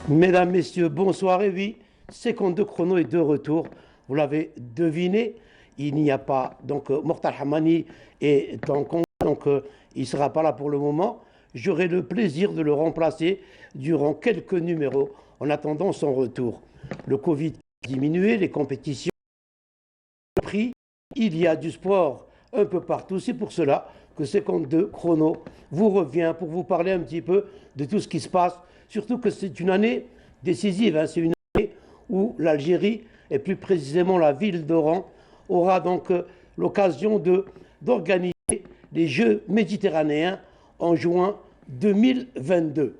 Mesdames, Messieurs, bonsoir. Et oui, 52 chrono est de retour. Vous l'avez deviné, il n'y a pas. Donc, Mortal Hamani est en congé, donc il ne sera pas là pour le moment. J'aurai le plaisir de le remplacer durant quelques numéros en attendant son retour. Le Covid a diminué, les compétitions ont pris, il y a du sport un peu partout. C'est pour cela que 52 chrono vous revient pour vous parler un petit peu de tout ce qui se passe. Surtout que c'est une année décisive, hein. C'est une année où l'Algérie, et plus précisément la ville d'Oran, aura donc l'occasion d'organiser les Jeux méditerranéens en juin 2022.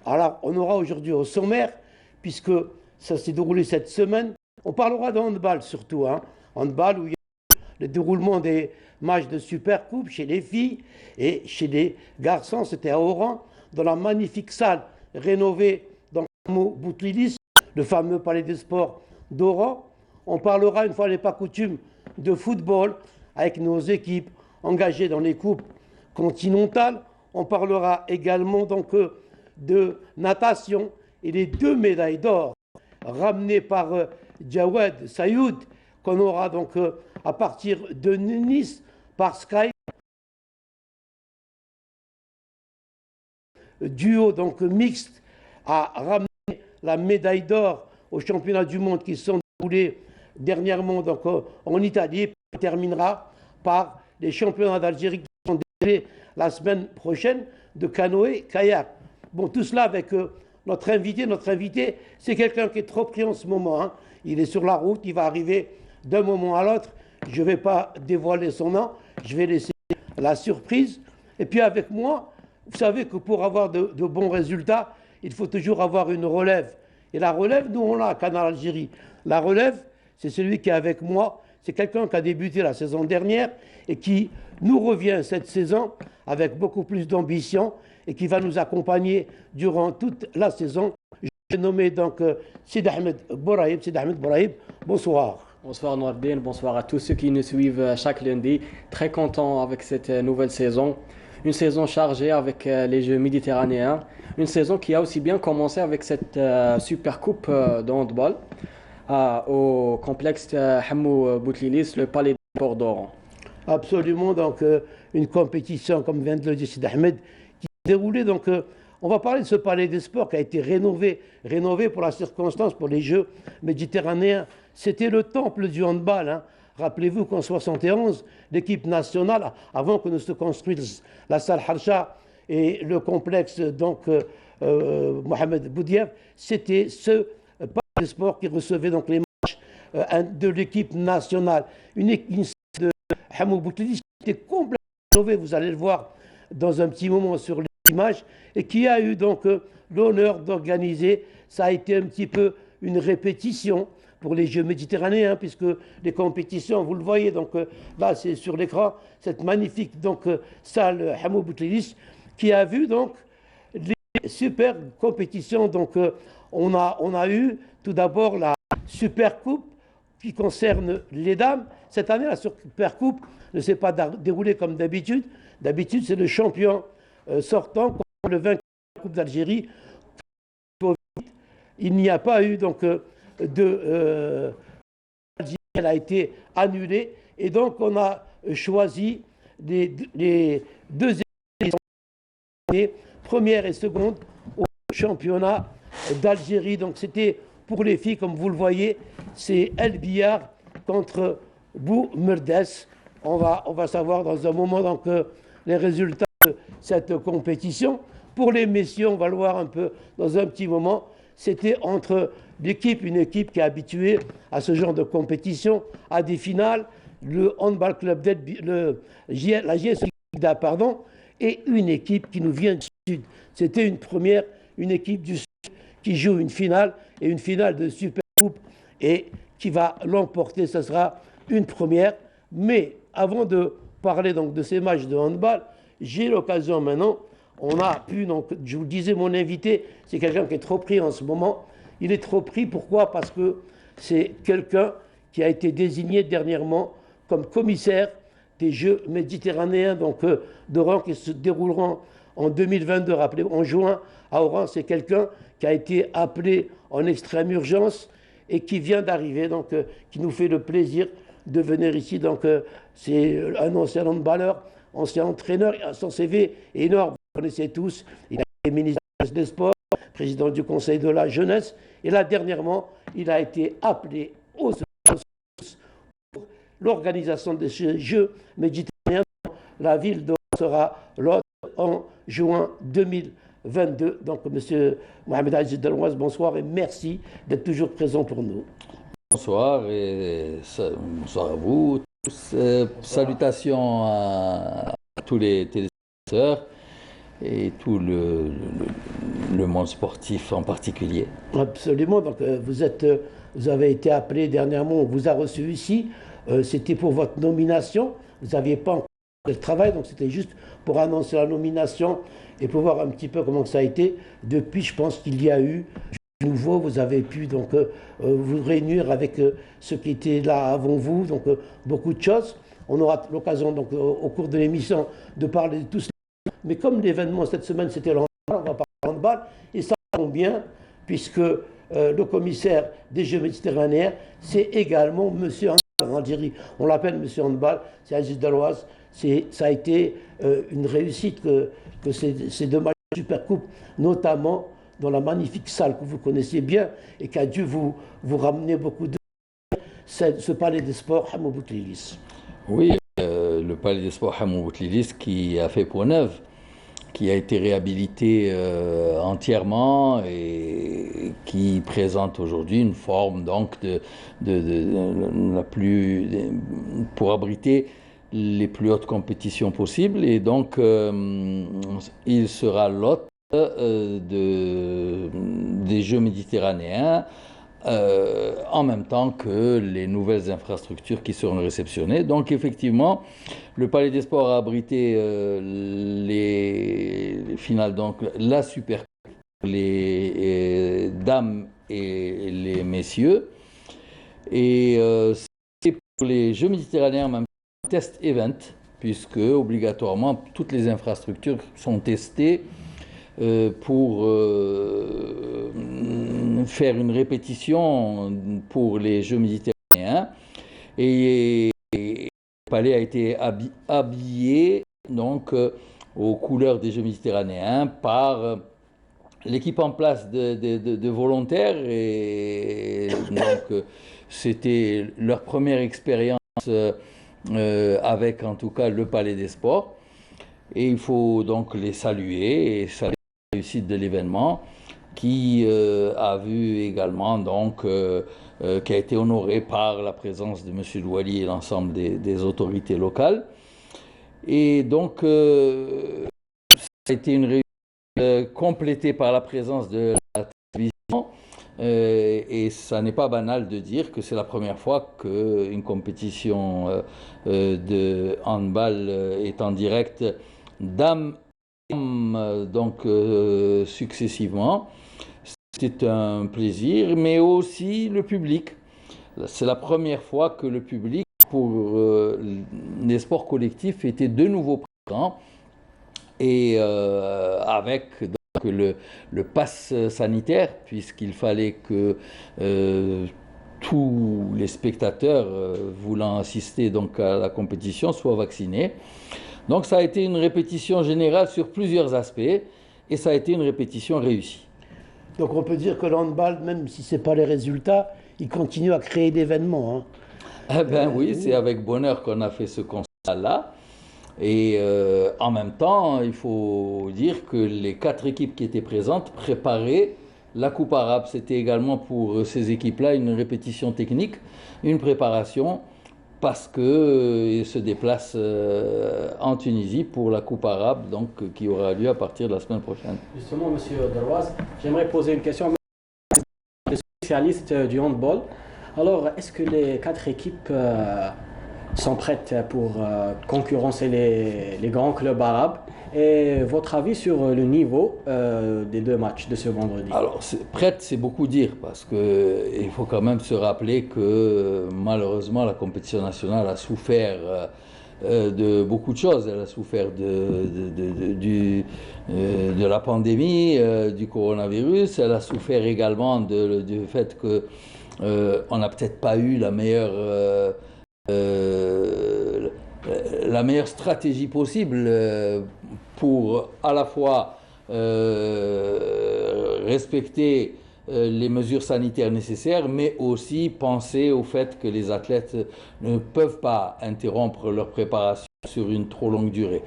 Alors, on aura aujourd'hui au sommaire, puisque ça s'est déroulé cette semaine, on parlera de handball surtout, hein. Handball où il y a le déroulement des matchs de Supercoupe chez les filles et chez les garçons, c'était à Oran, dans la magnifique salle rénovée dans Boutlilis, le fameux palais des sports d'Oran. On parlera, une fois n'est pas coutume, de football avec nos équipes engagées dans les coupes continentales. On parlera également donc de natation et les 2 médailles d'or ramenées par Jawad Sayoud, qu'on aura donc à partir de Nice par Skype. Duo donc mixte a ramené la médaille d'or aux championnats du monde qui sont déroulés dernièrement donc, en Italie. Et on terminera par les championnats d'Algérie qui sont déroulés la semaine prochaine de canoë-kayak. Bon, tout cela avec notre invité. Notre invité, c'est quelqu'un qui est trop pris en ce moment, hein. Il est sur la route, il va arriver d'un moment à l'autre. Je ne vais pas dévoiler son nom, je vais laisser la surprise. Et puis avec moi, vous savez que pour avoir de bons résultats, il faut toujours avoir une relève. Et la relève, nous, on l'a à Canal Algérie. La relève, c'est celui qui est avec moi. C'est quelqu'un qui a débuté la saison dernière et qui nous revient cette saison avec beaucoup plus d'ambition et qui va nous accompagner durant toute la saison. J'ai nommé donc Sid Ahmed Bourahib. Sid Ahmed Bourahib, bonsoir. Bonsoir Nourdine, bonsoir à tous ceux qui nous suivent chaque lundi. Très content avec cette nouvelle saison. Une saison chargée avec les Jeux méditerranéens. Une saison qui a aussi bien commencé avec cette super coupe de handball au complexe Hamou Boutlilis, le palais des sports d'Oran. Absolument, donc une compétition, comme vient de le dire Sid Ahmed, qui s'est déroulée. Donc, on va parler de ce palais des sports qui a été rénové pour la circonstance, pour les Jeux méditerranéens. C'était le temple du handball, hein. Rappelez-vous qu'en 71, l'équipe nationale, avant que ne se construise la salle Harsha et le complexe donc Mohamed Boudiaf, c'était ce palais des sports qui recevait donc les matchs de l'équipe nationale. Une salle de Hamou Boutlilis qui était complètement rénovée, vous allez le voir dans un petit moment sur les images, et qui a eu donc l'honneur d'organiser. Ça a été un petit peu une répétition pour les Jeux méditerranéens, puisque les compétitions, vous le voyez, donc là c'est sur l'écran, cette magnifique donc salle Hamou Boutlilis, qui a vu donc les super compétitions. Donc on a eu tout d'abord la Super Coupe qui concerne les dames. Cette année, la Super Coupe ne s'est pas déroulée comme d'habitude. D'habitude, c'est le champion sortant contre le vainqueur de la Coupe d'Algérie. Il n'y a pas eu donc elle a été annulée et donc on a choisi les 2 équipes, première et seconde, au championnat d'Algérie. Donc c'était pour les filles, comme vous le voyez, c'est El Biar contre Bou Merdes. On va savoir dans un moment donc les résultats de cette compétition. Pour les messieurs, on va le voir un peu dans un petit moment. C'était entre une équipe qui est habituée à ce genre de compétition, à des finales, le Handball Club la JS Liga, pardon, et une équipe qui nous vient du Sud. C'était une première, une équipe du Sud qui joue une finale et une finale de Super Coupe et qui va l'emporter. Ce sera une première. Mais avant de parler donc de ces matchs de handball, j'ai l'occasion maintenant. On a pu, donc, je vous le disais, mon invité, c'est quelqu'un qui est trop pris en ce moment. Il est trop pris, pourquoi? Parce que c'est quelqu'un qui a été désigné dernièrement comme commissaire des Jeux méditerranéens donc, d'Oran qui se dérouleront en 2022. Rappelez, en juin, à Oran, c'est quelqu'un qui a été appelé en extrême urgence et qui vient d'arriver, donc qui nous fait le plaisir de venir ici. Donc c'est un ancien handballeur, ancien entraîneur, son CV est énorme, vous connaissez tous. Il a été ministre des Sports, président du Conseil de la Jeunesse, et là dernièrement, il a été appelé aux pour l'organisation de ces Jeux méditerranéens. La ville de sera l'hôte en juin 2022. Donc, M. Mohamed Aziz Delouaz, bonsoir et merci d'être toujours présent pour nous. Bonsoir et bonsoir à vous tous. Salutations à tous les téléspectateurs et tout le monde sportif en particulier. Absolument. Donc, vous avez été appelé dernièrement, on vous a reçu ici. C'était pour votre nomination. Vous n'aviez pas encore le travail, donc c'était juste pour annoncer la nomination et pour voir un petit peu comment ça a été. Depuis, je pense qu'il y a eu nouveau, vous avez pu donc vous réunir avec ceux qui étaient là avant vous, donc beaucoup de choses. On aura l'occasion donc au cours de l'émission de parler de tout cela. Mais comme l'événement cette semaine c'était le handball, on va parler de handball et ça tombe bien puisque le commissaire des Jeux méditerranéens c'est également Monsieur Handball. On l'appelle Monsieur Handball, c'est Aziz Delouaz. Ça a été une réussite que ces deux matchs de Supercoupe, notamment dans la magnifique salle que vous connaissiez bien et qui a dû vous ramener beaucoup de... ce palais des sports Hamou Boutlilis. Oui, le palais des sports Hamou Boutlilis qui a fait peau neuve, qui a été réhabilité entièrement et qui présente aujourd'hui une forme donc pour abriter les plus hautes compétitions possibles et donc il sera l'hôte des Jeux méditerranéens en même temps que les nouvelles infrastructures qui seront réceptionnées. Donc effectivement, le Palais des Sports a abrité les finales, donc la Super Coupe, les dames et les messieurs. Et c'est pour les Jeux méditerranéens même test event, puisque obligatoirement toutes les infrastructures sont testées pour faire une répétition pour les Jeux méditerranéens. Et le palais a été habillé donc aux couleurs des Jeux méditerranéens par l'équipe en place de volontaires. Et donc c'était leur première expérience avec en tout cas le Palais des Sports. Et il faut donc les saluer et saluer la réussite de l'événement qui a vu également donc qui a été honoré par la présence de M. Louali et l'ensemble des autorités locales. Et donc ça a été une réussite complétée par la présence de la télévision. Et ça n'est pas banal de dire que c'est la première fois qu'une compétition de handball est en direct dames et hommes, donc successivement. C'est un plaisir, mais aussi le public. C'est la première fois que le public, pour les sports collectifs, était de nouveau présent et avec le pass sanitaire, puisqu'il fallait que tous les spectateurs voulant assister donc à la compétition soient vaccinés. Donc ça a été une répétition générale sur plusieurs aspects et ça a été une répétition réussie. Donc on peut dire que le handball, même si ce n'est pas les résultats, il continue à créer d'événements. Hein. Eh bien oui, c'est avec bonheur qu'on a fait ce constat-là. Et en même temps, il faut dire que les 4 équipes qui étaient présentes préparaient la Coupe arabe. C'était également pour ces équipes-là une répétition technique, une préparation, parce qu'ils se déplacent en Tunisie pour la Coupe arabe, donc, qui aura lieu à partir de la semaine prochaine. Justement, M. Delouaz, j'aimerais poser une question à le spécialiste du handball. Alors, est-ce que les 4 équipes sont prêtes pour concurrencer les grands clubs arabes? Et votre avis sur le niveau des 2 matchs de ce vendredi? Alors, prête, c'est beaucoup dire, parce qu'il faut quand même se rappeler que malheureusement la compétition nationale a souffert de beaucoup de choses. Elle a souffert de la pandémie, du coronavirus. Elle a souffert également du fait que on n'a peut-être pas eu euh, la meilleure stratégie possible pour à la fois respecter les mesures sanitaires nécessaires, mais aussi penser au fait que les athlètes ne peuvent pas interrompre leur préparation sur une trop longue durée.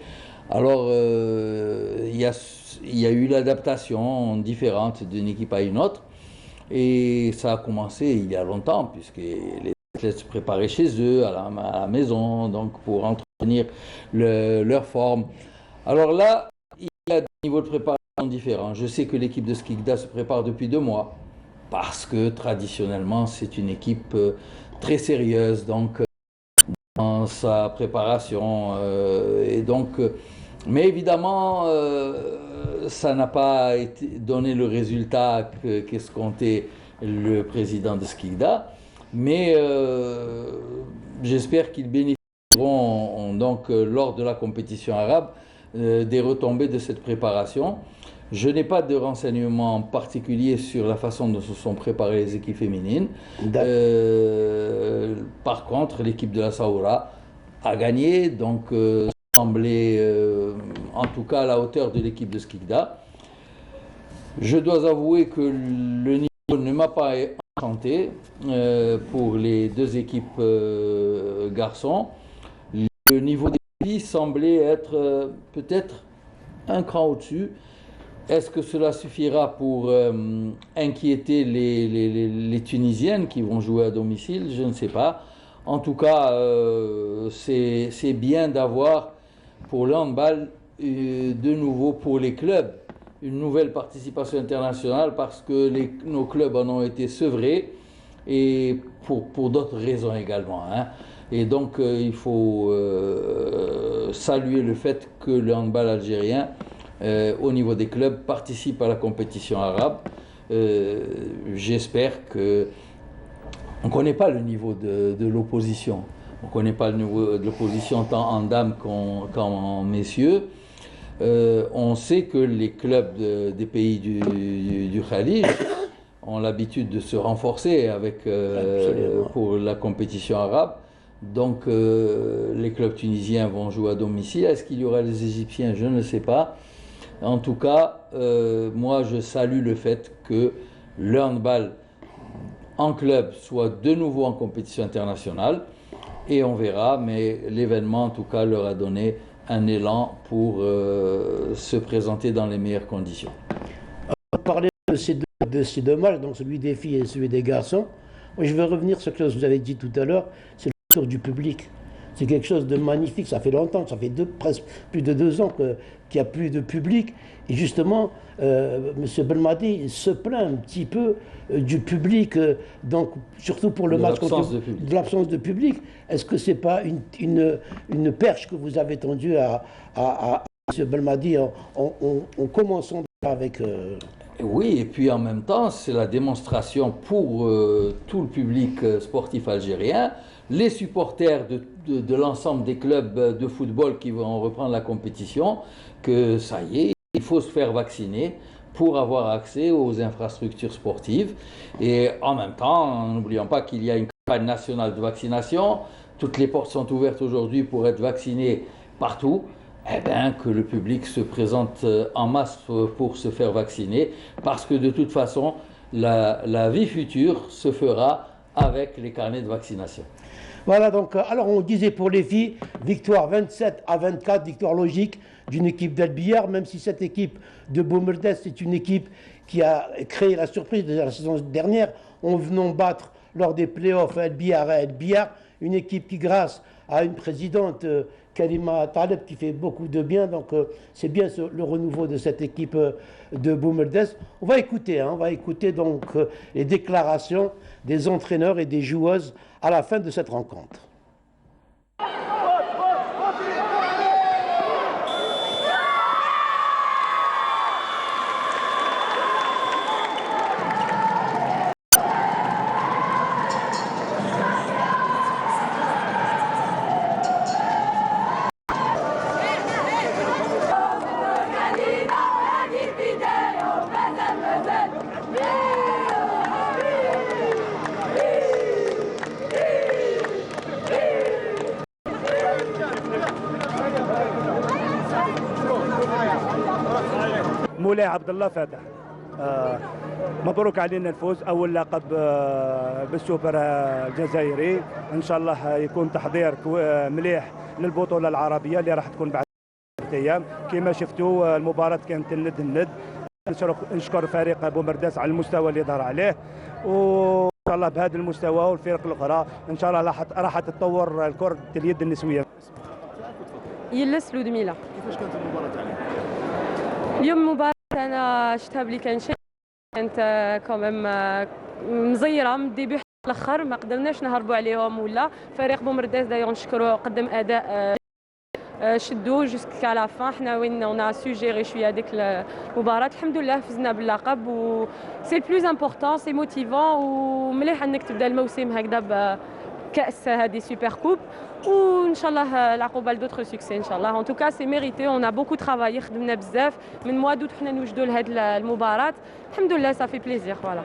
Alors, il y a eu l'adaptation différente d'une équipe à une autre, et ça a commencé il y a longtemps, puisque les athlètes se préparaient chez eux, à la maison, donc pour entretenir leur forme. Alors là, il y a des niveaux de préparation différents. Je sais que l'équipe de Skikda se prépare depuis 2 mois, parce que traditionnellement, c'est une équipe très sérieuse, donc dans sa préparation. Mais évidemment, ça n'a pas donné le résultat qu'escomptait le président de Skikda. Mais j'espère qu'ils bénéficieront donc lors de la compétition arabe des retombées de cette préparation. Je n'ai pas de renseignements particuliers sur la façon dont se sont préparées les équipes féminines. Par contre, l'équipe de la Saoura a gagné, donc semblait en tout cas à la hauteur de l'équipe de Skikda. Je dois avouer que le niveau ne m'a pas enchanté pour les deux équipes garçons. Le niveau des filles semblait être peut-être un cran au-dessus. Est-ce que cela suffira pour inquiéter les Tunisiennes qui vont jouer à domicile? Je ne sais pas. En tout cas, c'est bien d'avoir pour le handball, de nouveau pour les clubs, une nouvelle participation internationale, parce que nos clubs en ont été sevrés, et pour d'autres raisons également, hein. Et donc, il faut saluer le fait que le handball algérien, au niveau des clubs, participe à la compétition arabe. J'espère que... On ne connaît pas le niveau de l'opposition. On ne connaît pas le niveau de l'opposition tant en dames qu'en messieurs. On sait que les clubs des pays du Khalij ont l'habitude de se renforcer pour la compétition arabe. Donc les clubs tunisiens vont jouer à domicile. Est-ce qu'il y aura les Égyptiens? Je ne sais pas. En tout cas, moi je salue le fait que le handball en club soit de nouveau en compétition internationale, et on verra, mais l'événement en tout cas leur a donné un élan pour se présenter dans les meilleures conditions. On va parler de ces deux matchs, donc celui des filles et celui des garçons. Moi, je vais revenir sur ce que vous avez dit tout à l'heure, c'est le retour du public. C'est quelque chose de magnifique, ça fait longtemps, ça fait presque plus de 2 ans qu'il n'y a plus de public. Et justement, M. Belmadi se plaint un petit peu du public, donc surtout pour le match de l'absence de public. Est-ce que ce n'est pas une perche que vous avez tendue à M. Belmadi en commençant avec... Oui, et puis en même temps, c'est la démonstration pour tout le public sportif algérien, les supporters de l'ensemble des clubs de football qui vont reprendre la compétition, que ça y est, il faut se faire vacciner pour avoir accès aux infrastructures sportives. Et en même temps, n'oublions pas qu'il y a une campagne nationale de vaccination. Toutes les portes sont ouvertes aujourd'hui pour être vaccinés partout. Eh bien, que le public se présente en masse pour se faire vacciner, parce que de toute façon, la vie future se fera avec les carnets de vaccination. Voilà, donc, alors on disait pour les filles, victoire 27-24, victoire logique d'une équipe d'El Biyar, même si cette équipe de Boumerdès, c'est une équipe qui a créé la surprise de la saison dernière, en venant battre lors des playoffs El Biyar, une équipe qui, grâce à une présidente, Karima Taleb, qui fait beaucoup de bien, donc c'est bien le renouveau de cette équipe de Boumerdès. On va écouter donc les déclarations des entraîneurs et des joueuses à la fin de cette rencontre. مولاي عبد الله فاتح. مبروك علينا الفوز، اول لقب بالسوبر الجزائري. ان شاء الله يكون تحضير مليح للبطوله العربيه اللي راح تكون بعد ايام. كما شفتوا المباراه كانت الند. نشكر فريق بومرداس على المستوى اللي ظهر عليه، وان شاء الله بهذا المستوى والفرق الاخرى ان شاء الله راح تتطور كره اليد النسويه. يلس لودميلا. كيفاش كانت المباراه عليك؟ اليوم المباراة أنا شفتها بلي كان شيء، كانت كوميم مزيرة من الديبي حتى الآخر، ما قدرناش نهربوا عليهم. ولا فريق بومرداس دايوغ نشكروه، قدم أداء شدوه جوسكا لا فان. حنا وين اون سو جيري شويه هذيك المباراة، الحمد لله فزنا باللقب و سي بلوز امبورطون، سي موتيفون. ومليح انك تبدا الموسم هكذا بكأس هذه سوبر كوب، وان شاء الله العقوبه لدوتر سوكسي ان شاء الله. ان توكا سي ميريتي، اون ا بوكو ترافاي، خدمنا بزاف من موا دوت حنا نوجدوا لهذه المباراة. الحمد لله صافي بليزير. فوالا.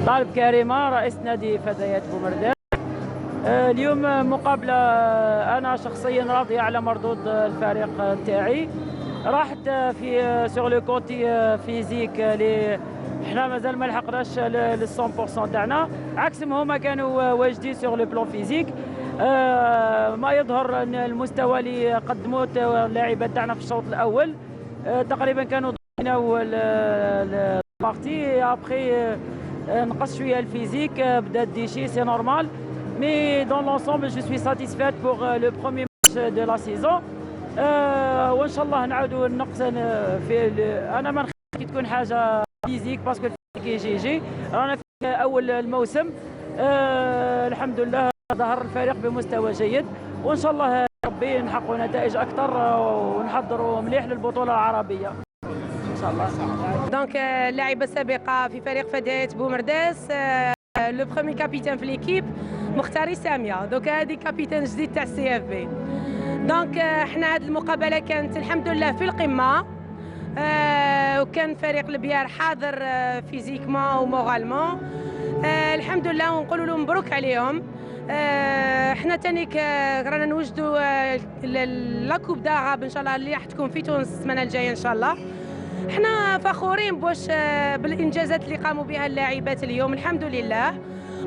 طالب كريمه رئيس نادي فتيات بومرداس. اليوم مقابله انا شخصيا راضيه على مردود الفريق نتاعي. راحت في سور لو كونتي فيزيك اللي حنا مازال ما لحقناش لل 100% تاعنا، عكسهم هما كانوا واجدين سور لو بلون فيزيك. ما يظهر ان المستوى اللي قدموه اللاعبات تاعنا في الشوط الاول تقريبا كانوا ضمنوا البارتي. ابخي نقص شويه الفيزيك، بدا ديشي سي نورمال. Mais dans l'ensemble, je suis satisfaite pour le premier match de la saison. وإن شاء الله نعاودوا النقص في أنا ما نخافش كي تكون حاجة فيزيك، باسكو الفيزيك جي رانا في أول الموسم. الحمد لله ظهر الفريق بمستوى جيد، وإن شاء الله ربي نحققوا نتائج أكثر ونحضروا مليح للبطولة العربية إن شاء الله. دونك لاعبة سابقة في فريق فتيات بومرداس، لو برومي كابيتان في ليكيب مختاري ساميه. دونك هذه كابيتان جديد تاع السي اف بي. دونك حنا هذه المقابله كانت الحمد لله في القمه، وكان فريق البيار حاضر فيزيكمون ومورالمون. الحمد لله، ونقولوا لهم مبروك عليهم. حنا تانيك رانا نوجدوا لا كوب داغاب ان شاء الله اللي راح تكون في تونس السمانه الجايه ان شاء الله. حنا فخورين بالانجازات اللي قاموا بها اللاعبات اليوم الحمد لله،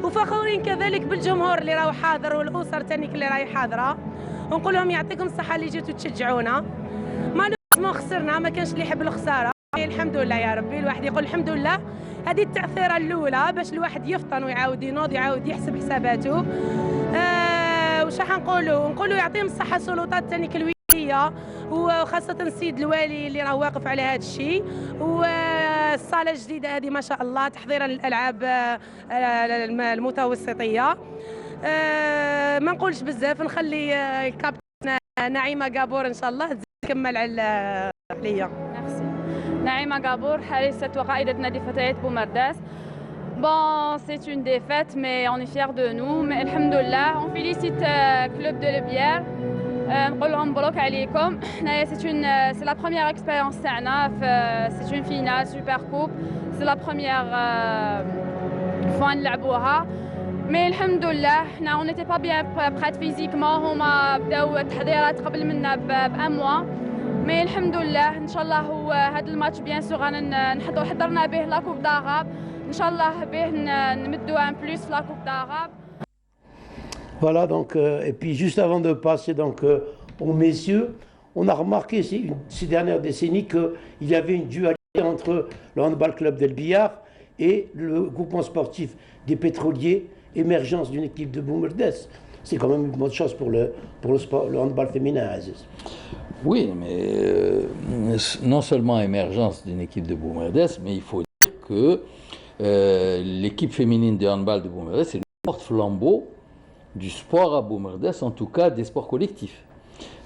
وفخورين كذلك بالجمهور اللي راهو حاضر والاسر تانيك اللي راهي حاضره. ونقول لهم يعطيكم الصحه اللي جيتوا تشجعونا. ما خسرنا، ما كانش اللي يحب الخساره. الحمد لله يا ربي، الواحد يقول الحمد لله. هذه التعثيره الاولى باش الواحد يفطن ويعاود ينوض، يعاود يحسب حساباته. واش راح نقولوا يعطيهم الصحه السلطات تانيك الولايه، وخاصه السيد الوالي اللي راه واقف على هذا الشيء. والصاله الجديده هذه ما شاء الله تحضيرا للالعاب المتوسطيه. ما نقولش بزاف، نخلي الكابتن نعيمه قابور ان شاء الله تكمل على ليا. نعيمه قابور، حارسه وقائده نادي فتيات بومرداس. Bon, c'est une défaite, mais on est fiers de nous. Mais alhamdoulilah, on félicite Club de Lebière. نقول لهم مبروك عليكم. C'est la première expérience تاعنا، c'est une finale super coupe. C'est la première fois نلعبوها. Mais الحمد لله حنا on n'était pas bien prêts physiquement. هما بداو التحضيرات قبل منا بان موا. Mais الحمد لله ان شاء الله هو هذا الماتش بيان سور حضرنا به لا كوب داغاب. ان شاء الله به نمدوا ان بلوس في لا كوب داغاب. Voilà, donc, et puis juste avant de passer donc, aux messieurs, on a remarqué ces dernières décennies qu'il y avait une dualité entre le handball club d'El Billard et le groupement sportif des pétroliers, émergence d'une équipe de Boumerdès. C'est quand même une bonne chose pour le sport, le handball féminin, Aziz. Oui, mais non seulement émergence d'une équipe de Boumerdès, mais il faut dire que l'équipe féminine de handball de Boumerdès, c'est le porte-flambeau du sport à Boumerdès, en tout cas des sports collectifs.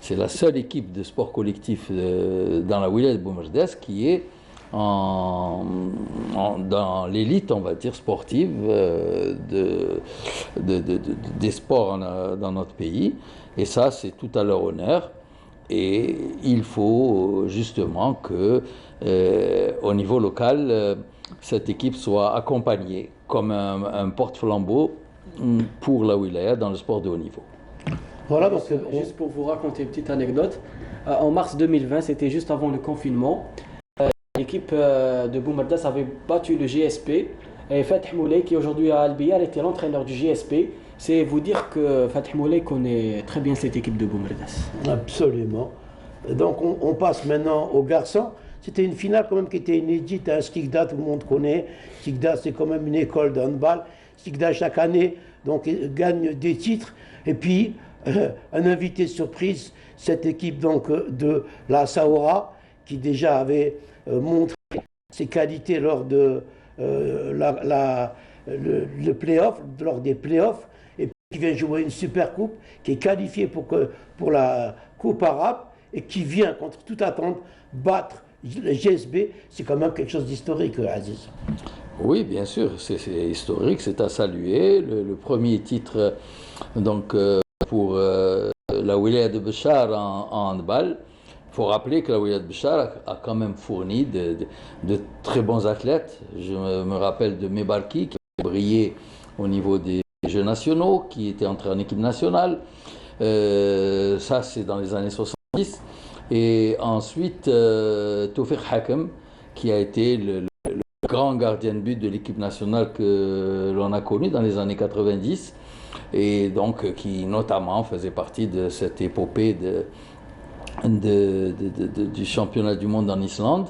C'est la seule équipe de sport collectif dans la wilaya de Boumerdès qui est dans l'élite, on va dire, sportive des sports dans notre pays. Et ça, c'est tout à leur honneur. Et il faut justement que, au niveau local, cette équipe soit accompagnée comme un porte-flambeau pour la wilaya dans le sport de haut niveau. Voilà, donc juste pour vous raconter une petite anecdote, en mars 2020, c'était juste avant le confinement, l'équipe de Boumerdas avait battu le GSP. Et Fatih Moulay, qui aujourd'hui à Al-Biyar, était l'entraîneur du GSP. C'est vous dire que Fatih Moulay connaît très bien cette équipe de Boumerdas. Absolument. Donc on passe maintenant aux garçons. C'était une finale quand même qui était inédite. Skikda, tout le monde connaît. Skikda, c'est quand même une école de handball. Skikda, chaque année, donc, gagne des titres. Et puis, un invité surprise, cette équipe donc, de la Saoura, qui déjà avait montré ses qualités lors de le play-off, lors des play-offs, et puis qui vient jouer une super coupe, qui est qualifiée pour la Coupe arabe, et qui vient, contre toute attente, battre le GSB. C'est quand même quelque chose d'historique, Aziz. Oui, bien sûr, c'est historique, c'est à saluer. Le premier titre donc, pour la wilaya de Béchar en handball. Il faut rappeler que la wilaya de Béchar a quand même fourni de très bons athlètes. Je me rappelle de Mebarki qui a brillé au niveau des Jeux nationaux, qui était entré en équipe nationale. Ça, c'est dans les années 70. Et ensuite, Toufiq Hakem, qui a été le grand gardien de but de l'équipe nationale que l'on a connu dans les années 90 et donc qui notamment faisait partie de cette épopée du championnat du monde en Islande.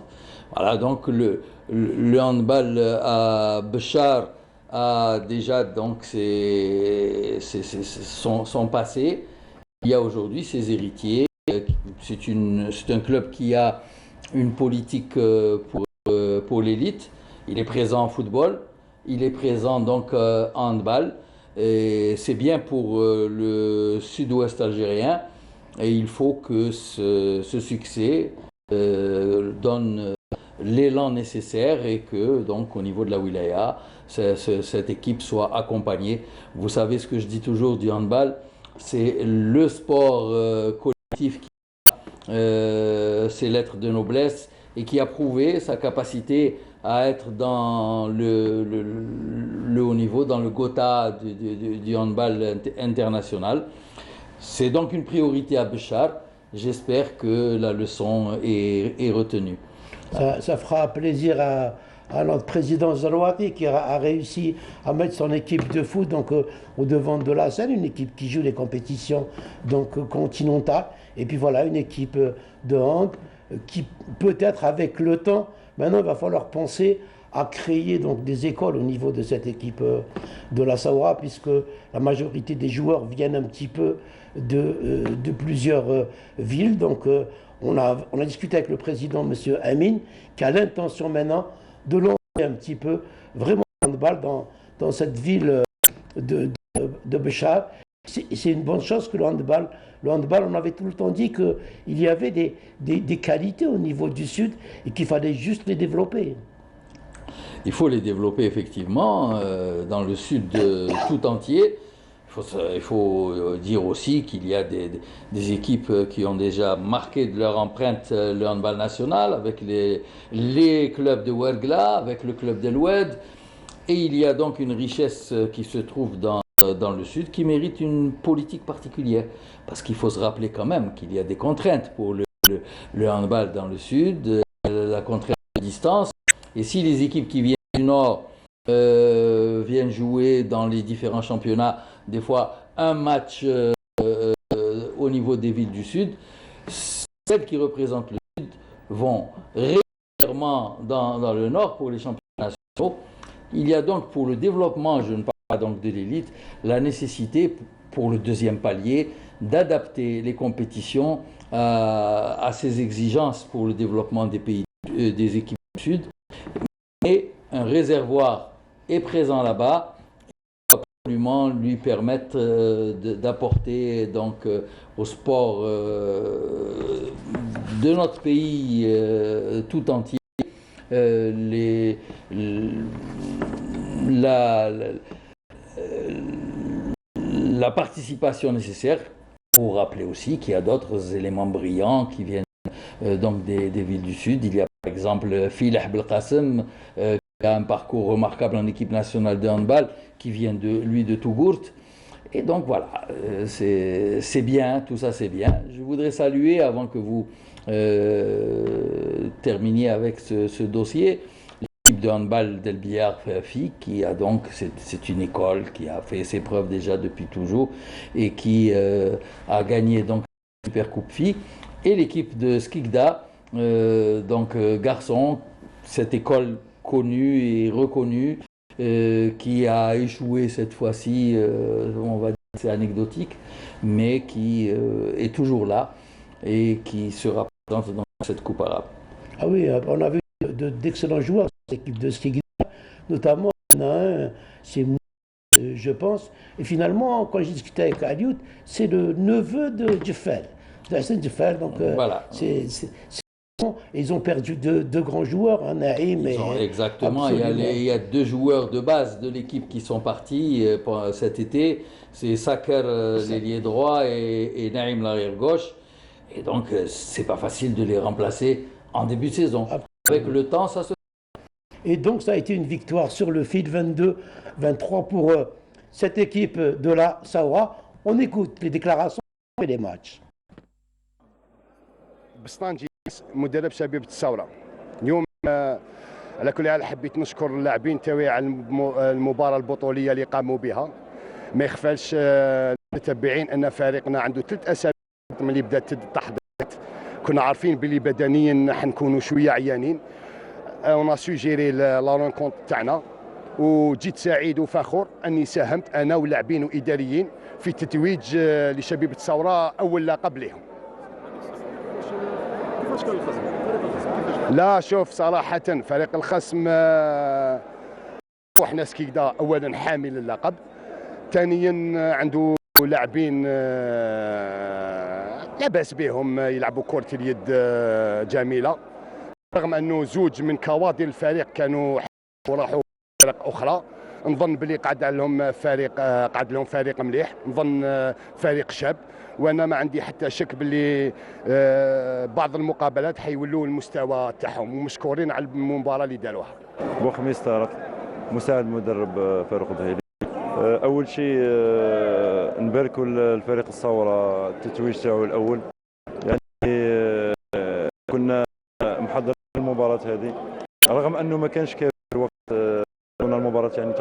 Voilà, donc le handball à Béchar a déjà donc son passé. Il y a aujourd'hui ses héritiers. C'est un club qui a une politique pour l'élite. Il est présent en football, il est présent donc en handball. Et c'est bien pour le sud-ouest algérien. Et il faut que ce succès donne l'élan nécessaire et que donc au niveau de la wilaya, cette équipe soit accompagnée. Vous savez ce que je dis toujours du handball, c'est le sport collectif qui a ses lettres de noblesse et qui a prouvé sa capacité à être dans le haut niveau, dans le Gotha du handball international. C'est donc une priorité à Béchar. J'espère que la leçon est retenue. Ça fera plaisir à notre président Zalouati qui a réussi à mettre son équipe de foot donc, au devant de la scène, une équipe qui joue les compétitions donc, continentales. Et puis voilà, une équipe de hand qui peut-être avec le temps, maintenant il va falloir penser à créer donc, des écoles au niveau de cette équipe de la Saoura, puisque la majorité des joueurs viennent un petit peu de plusieurs villes. Donc on a discuté avec le président, M. Amin, qui a l'intention maintenant de lancer un petit peu vraiment le handball dans cette ville de Béchar. C'est une bonne chose que le handball, on avait tout le temps dit qu'il y avait des qualités au niveau du Sud et qu'il fallait juste les développer. Il faut les développer effectivement dans le Sud tout entier. Il faut dire aussi qu'il y a des équipes qui ont déjà marqué de leur empreinte le handball national avec les clubs de Ouergla, avec le club d'El Oued. Et il y a donc une richesse qui se trouve dans le Sud qui mérite une politique particulière. Parce qu'il faut se rappeler quand même qu'il y a des contraintes pour le handball dans le Sud, la contrainte de distance. Et si les équipes qui viennent du Nord viennent jouer dans les différents championnats, des fois un match au niveau des villes du Sud, celles qui représentent le Sud vont régulièrement dans le Nord pour les championnats nationaux. Il y a donc pour le développement, je ne parle pas donc de l'élite, la nécessité pour le deuxième palier d'adapter les compétitions à ces exigences pour le développement des pays, des équipes du Sud. Et un réservoir est présent là-bas, il faut absolument lui permettre d'apporter donc au sport de notre pays tout entier la participation nécessaire. Il faut rappeler aussi qu'il y a d'autres éléments brillants qui viennent donc des villes du Sud. Il y a par exemple Filah Belkacem, qui a un parcours remarquable en équipe nationale de handball, qui vient de Tougourt. Et donc voilà, c'est bien, tout ça c'est bien. Je voudrais saluer, avant que vous terminiez avec ce dossier, l'équipe de handball d'El Biar filles, qui a donc, c'est une école qui a fait ses preuves déjà depuis toujours et qui a gagné donc la Super Coupe filles, et l'équipe de Skikda, donc garçons, cette école connue et reconnue, qui a échoué cette fois-ci, on va dire c'est anecdotique, mais qui est toujours là et qui sera présente dans cette Coupe arabe. Ah oui, on a vu d'excellents joueurs, cette équipe de Skikda, notamment il y en a un, c'est je pense, et finalement, quand j'ai discuté avec Aliout, c'est le neveu de Jeffel, de Hassan Jeffel, donc voilà. Ils ont perdu deux grands joueurs, hein, Naïm et... Exactement, il y a deux joueurs de base de l'équipe qui sont partis cet été, c'est Saker, l'ailier droit, et Naïm, l'arrière gauche, et donc c'est pas facile de les remplacer en début de saison. Avec le temps, ça se... Et donc ça a été une victoire sur le fil 22-23 pour cette équipe de la Saoura. On écoute les déclarations et les matchs. بسطانجي مدرب شبيبة الثورة اليوم على كل حال حبيت نشكر اللاعبين تاوي على المباراة البطولية اللي قاموا بها. ما يخفالش المتابعين ان فريقنا عنده 3 اسابيع ملي بدات التحضيرات، كنا عارفين بلي بدنيا حنكونوا شويه عيانين. اون سوجيري لا رونكونت تاعنا، وجيت سعيد وفخور اني ساهمت انا ولاعبين واداريين في تتويج لشبيبة الثورة اول لقب لهم. لا شوف صراحة فريق الخصم وحنا سكيكدا اولا حامل اللقب، ثانيا عنده لاعبين لا باس بهم يلعبوا كرة اليد جميلة، رغم انه زوج من كوادر الفريق كانوا وراحوا فرق اخرى. نظن بلي قعد لهم فريق مليح، نظن فريق شاب، وانا ما عندي حتى شك باللي بعض المقابلات حيولوا المستوى تاعهم، ومشكورين على المباراه اللي داروها. بوخميس طارق، مساعد مدرب فاروق الدهيلي. اول شيء نباركوا الفريق الثوره التتويج تاعو الاول، يعني كنا محضرين المباراه هذه رغم انه ما كانش كافي وقت المباراه، يعني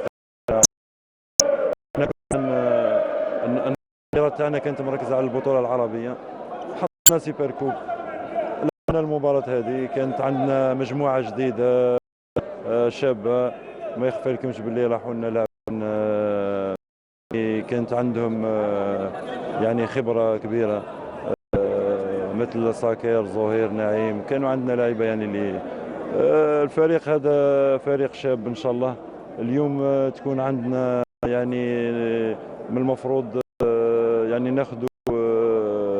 الخيارات تاعنا كانت مركزه على البطوله العربيه، حطينا سوبر كوب. المباراه هذه كانت عندنا مجموعه جديده شابه، ما يخفى لكمش باللي راحوا لنا لاعبين كانت عندهم يعني خبره كبيره مثل ساكر، زهير، نعيم، كانوا عندنا لاعيبه يعني اللي الفريق هذا فريق شاب ان شاء الله. اليوم تكون عندنا يعني من المفروض يعني ناخذوا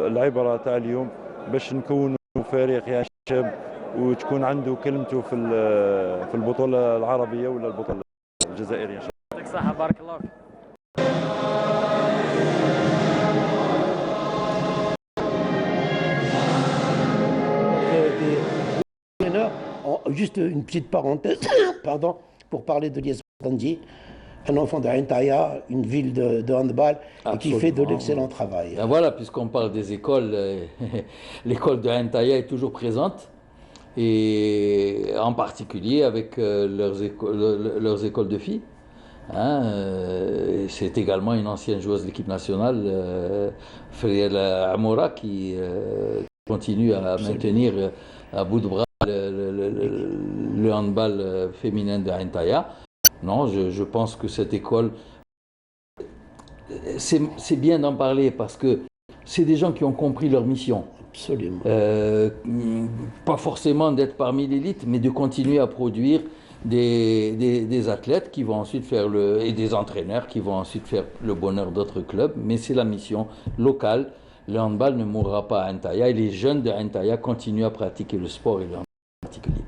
العبره تاع اليوم باش نكونوا فريق يعني شاب وتكون عنده كلمته في البطوله العربيه ولا البطوله الجزائريه ان شاء الله. يعطيك الصحه، بارك الله فيك. Juste une petite parenthèse, pardon, pour parler de Lies Tanji, un enfant de Rentaya, une ville de handball, et qui fait de l'excellent travail. Ben voilà, puisqu'on parle des écoles, l'école de Rentaya est toujours présente, et en particulier avec leurs écoles de filles. Hein, c'est également une ancienne joueuse de l'équipe nationale, Friel Amoura, qui continue à maintenir à bout de bras le handball féminin de Rentaya. Non, je pense que cette école, c'est bien d'en parler parce que c'est des gens qui ont compris leur mission. Absolument. Pas forcément d'être parmi l'élite, mais de continuer à produire des athlètes qui vont ensuite faire et des entraîneurs qui vont ensuite faire le bonheur d'autres clubs. Mais c'est la mission locale. Le handball ne mourra pas à Rentaya et les jeunes de Rentaya continuent à pratiquer le sport et le handball en particulier.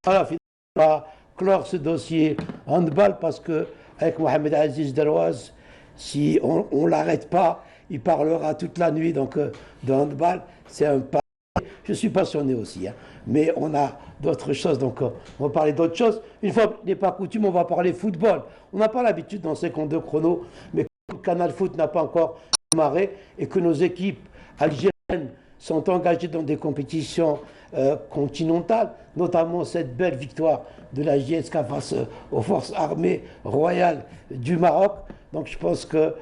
Alors, finalement, on va clore ce dossier handball parce que avec Mohamed Aziz Derouaz, si on l'arrête pas, il parlera toute la nuit donc de handball. C'est un pas. Je suis passionné aussi, hein, mais on a d'autres choses, donc on va parler d'autres choses. Une fois n'est pas coutume, on va parler football. On n'a pas l'habitude dans 52 chronos, mais Canal Foot n'a pas encore démarré et que nos équipes algériennes sont engagées dans des compétitions continentales, notamment cette belle victoire de la JSK face aux forces armées royales du Maroc. Donc je pense que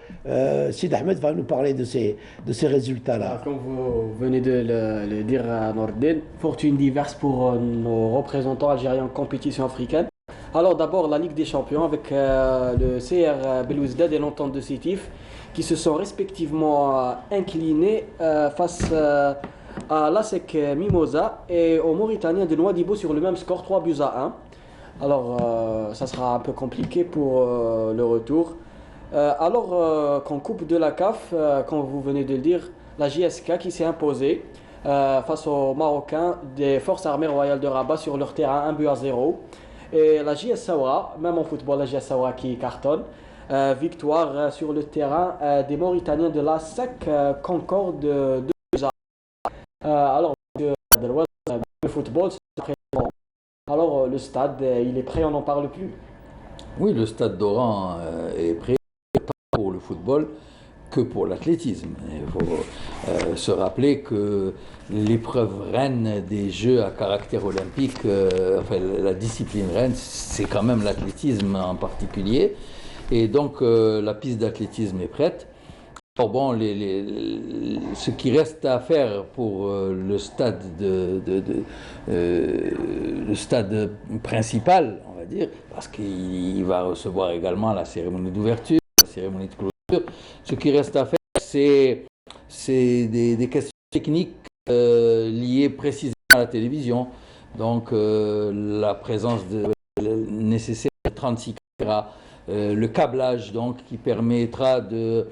Sid Ahmed va nous parler de ces résultats-là. Comme vous venez de le dire à Nordin, fortune diverse pour nos représentants algériens en compétition africaine. Alors d'abord la Ligue des Champions avec le CR Belouizdad et l'Entente de Sétif qui se sont respectivement inclinés face à l'ASEC Mimosa et aux Mauritaniens de Nouadhibou sur le même score 3-1. Alors ça sera un peu compliqué pour le retour. Alors qu'en Coupe de la CAF, comme vous venez de le dire, la JSK qui s'est imposée face aux Marocains des Forces armées royales de Rabat sur leur terrain 1-0. Et la JS Saoura, même en football, la JS Saoura qui cartonne, victoire sur le terrain des Mauritaniens de la SEC Concorde de alors, le football, c'est présent. Alors, le stade, il est prêt, on n'en parle plus. Oui, le stade d'Oran est prêt tant pour le football que pour l'athlétisme. Il faut se rappeler que l'épreuve reine des Jeux à caractère olympique, enfin la discipline reine, c'est quand même l'athlétisme en particulier. Et donc la piste d'athlétisme est prête. Alors bon, ce qui reste à faire pour le stade le stade principal, on va dire, parce qu'il va recevoir également la cérémonie d'ouverture, la cérémonie de clôture. Ce qui reste à faire, c'est des questions techniques liées précisément à la télévision. Donc la présence nécessaire de 36 caméras, le câblage donc qui permettra de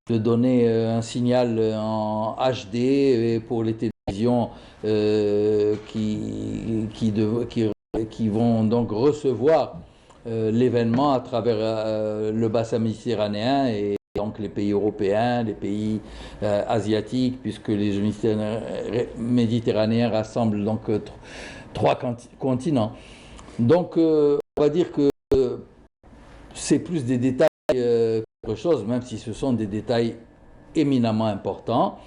donner un signal en HD pour les télévisions qui vont donc recevoir l'événement à travers le bassin méditerranéen et donc les pays européens, les pays asiatiques, puisque les Jeux méditerranéens rassemblent donc 3 continents. Donc on va dire que c'est plus des détails qu'autre chose, même si ce sont des détails éminemment importants.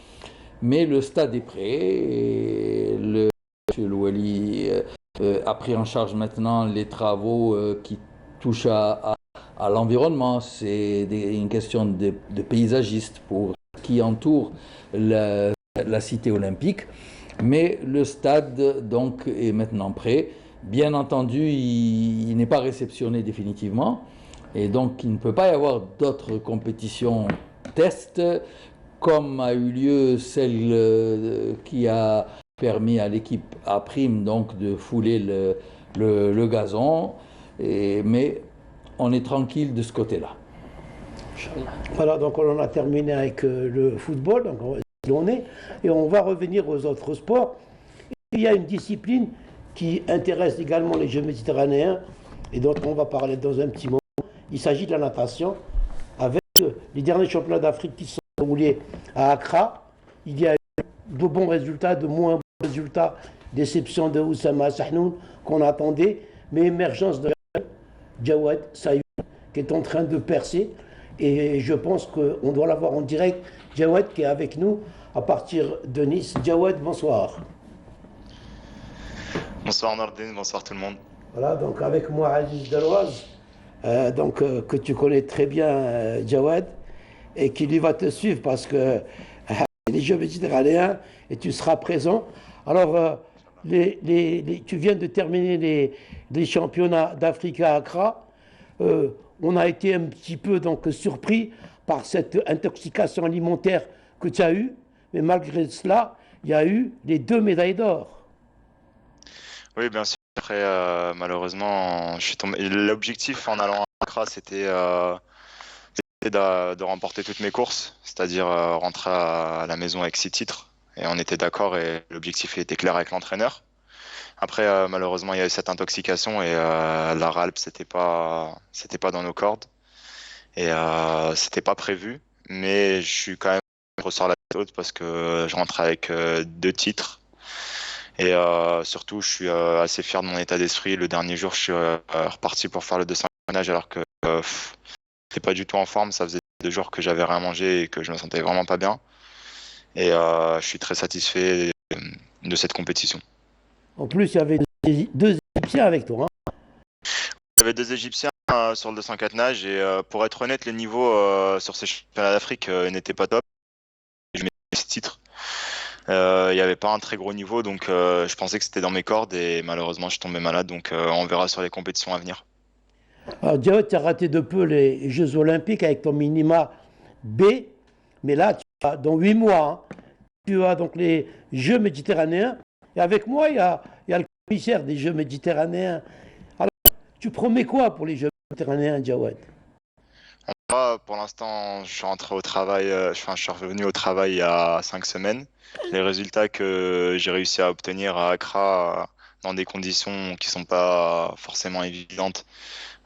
Mais le stade est prêt et M. Louali a pris en charge maintenant les travaux qui touchent à l'environnement. C'est une question de paysagiste pour ce qui entoure la cité olympique. Mais le stade donc est maintenant prêt. Bien entendu, il n'est pas réceptionné définitivement. Et donc, il ne peut pas y avoir d'autres compétitions tests, comme a eu lieu celle qui a permis à l'équipe A' donc de fouler le gazon. Mais on est tranquille de ce côté-là. Voilà, donc on en a terminé avec le football, donc on est, et on va revenir aux autres sports. Il y a une discipline qui intéresse également les Jeux méditerranéens et dont on va parler dans un petit moment. Il s'agit de la natation. Avec les derniers championnats d'Afrique qui sont déroulés à Accra, il y a eu de bons résultats, de moins bons résultats, déception de Oussama Sahnoun qu'on attendait, mais émergence de Jawad Sayoun qui est en train de percer. Et je pense qu'on doit l'avoir en direct. Jawad qui est avec nous à partir de Nice. Jawad, bonsoir. Bonsoir Nordin, bonsoir tout le monde. Voilà, donc avec moi Aziz Deloise. Que tu connais très bien, Jawad, et qui lui va te suivre parce que les Jeux méditerranéens et tu seras présent. Alors, tu viens de terminer les championnats d'Afrique à Accra. On a été un petit peu donc surpris par cette intoxication alimentaire que tu as eue, mais malgré cela, il y a eu les 2 médailles d'or. Oui, bien sûr. Après, malheureusement, je suis tombé. L'objectif en allant à Accra, c'était de remporter toutes mes courses, c'est-à-dire rentrer à la maison avec 6 titres. Et on était d'accord et l'objectif était clair avec l'entraîneur. Après, malheureusement, il y a eu cette intoxication et la ralp, c'était pas dans nos cordes et c'était pas prévu. Mais je suis quand même ressort la tête haute parce que je rentre avec 2 titres. Et surtout, je suis assez fier de mon état d'esprit. Le dernier jour, je suis reparti pour faire le 200 nage alors que j'étais pas du tout en forme. Ça faisait 2 jours que j'avais rien mangé et que je me sentais vraiment pas bien. Et je suis très satisfait de cette compétition. En plus, il y avait deux Égyptiens avec toi. Hein. Il y avait 2 Égyptiens sur le 204 nage et pour être honnête, le niveau sur ces championnats d'Afrique n'était pas top. Je mets ce titre. Il n'y avait pas un très gros niveau, donc je pensais que c'était dans mes cordes et malheureusement je suis tombé malade, donc on verra sur les compétitions à venir. Alors, Jawed, tu as raté de peu les Jeux Olympiques avec ton minima B, mais là, dans 8 mois, hein, tu as donc les Jeux méditerranéens. Et avec moi, il y a le commissaire des Jeux méditerranéens. Alors, tu promets quoi pour les Jeux méditerranéens, Jawed? Moi, pour l'instant, je suis rentré au travail, je suis revenu au travail il y a 5 semaines. Les résultats que j'ai réussi à obtenir à Accra dans des conditions qui sont pas forcément évidentes,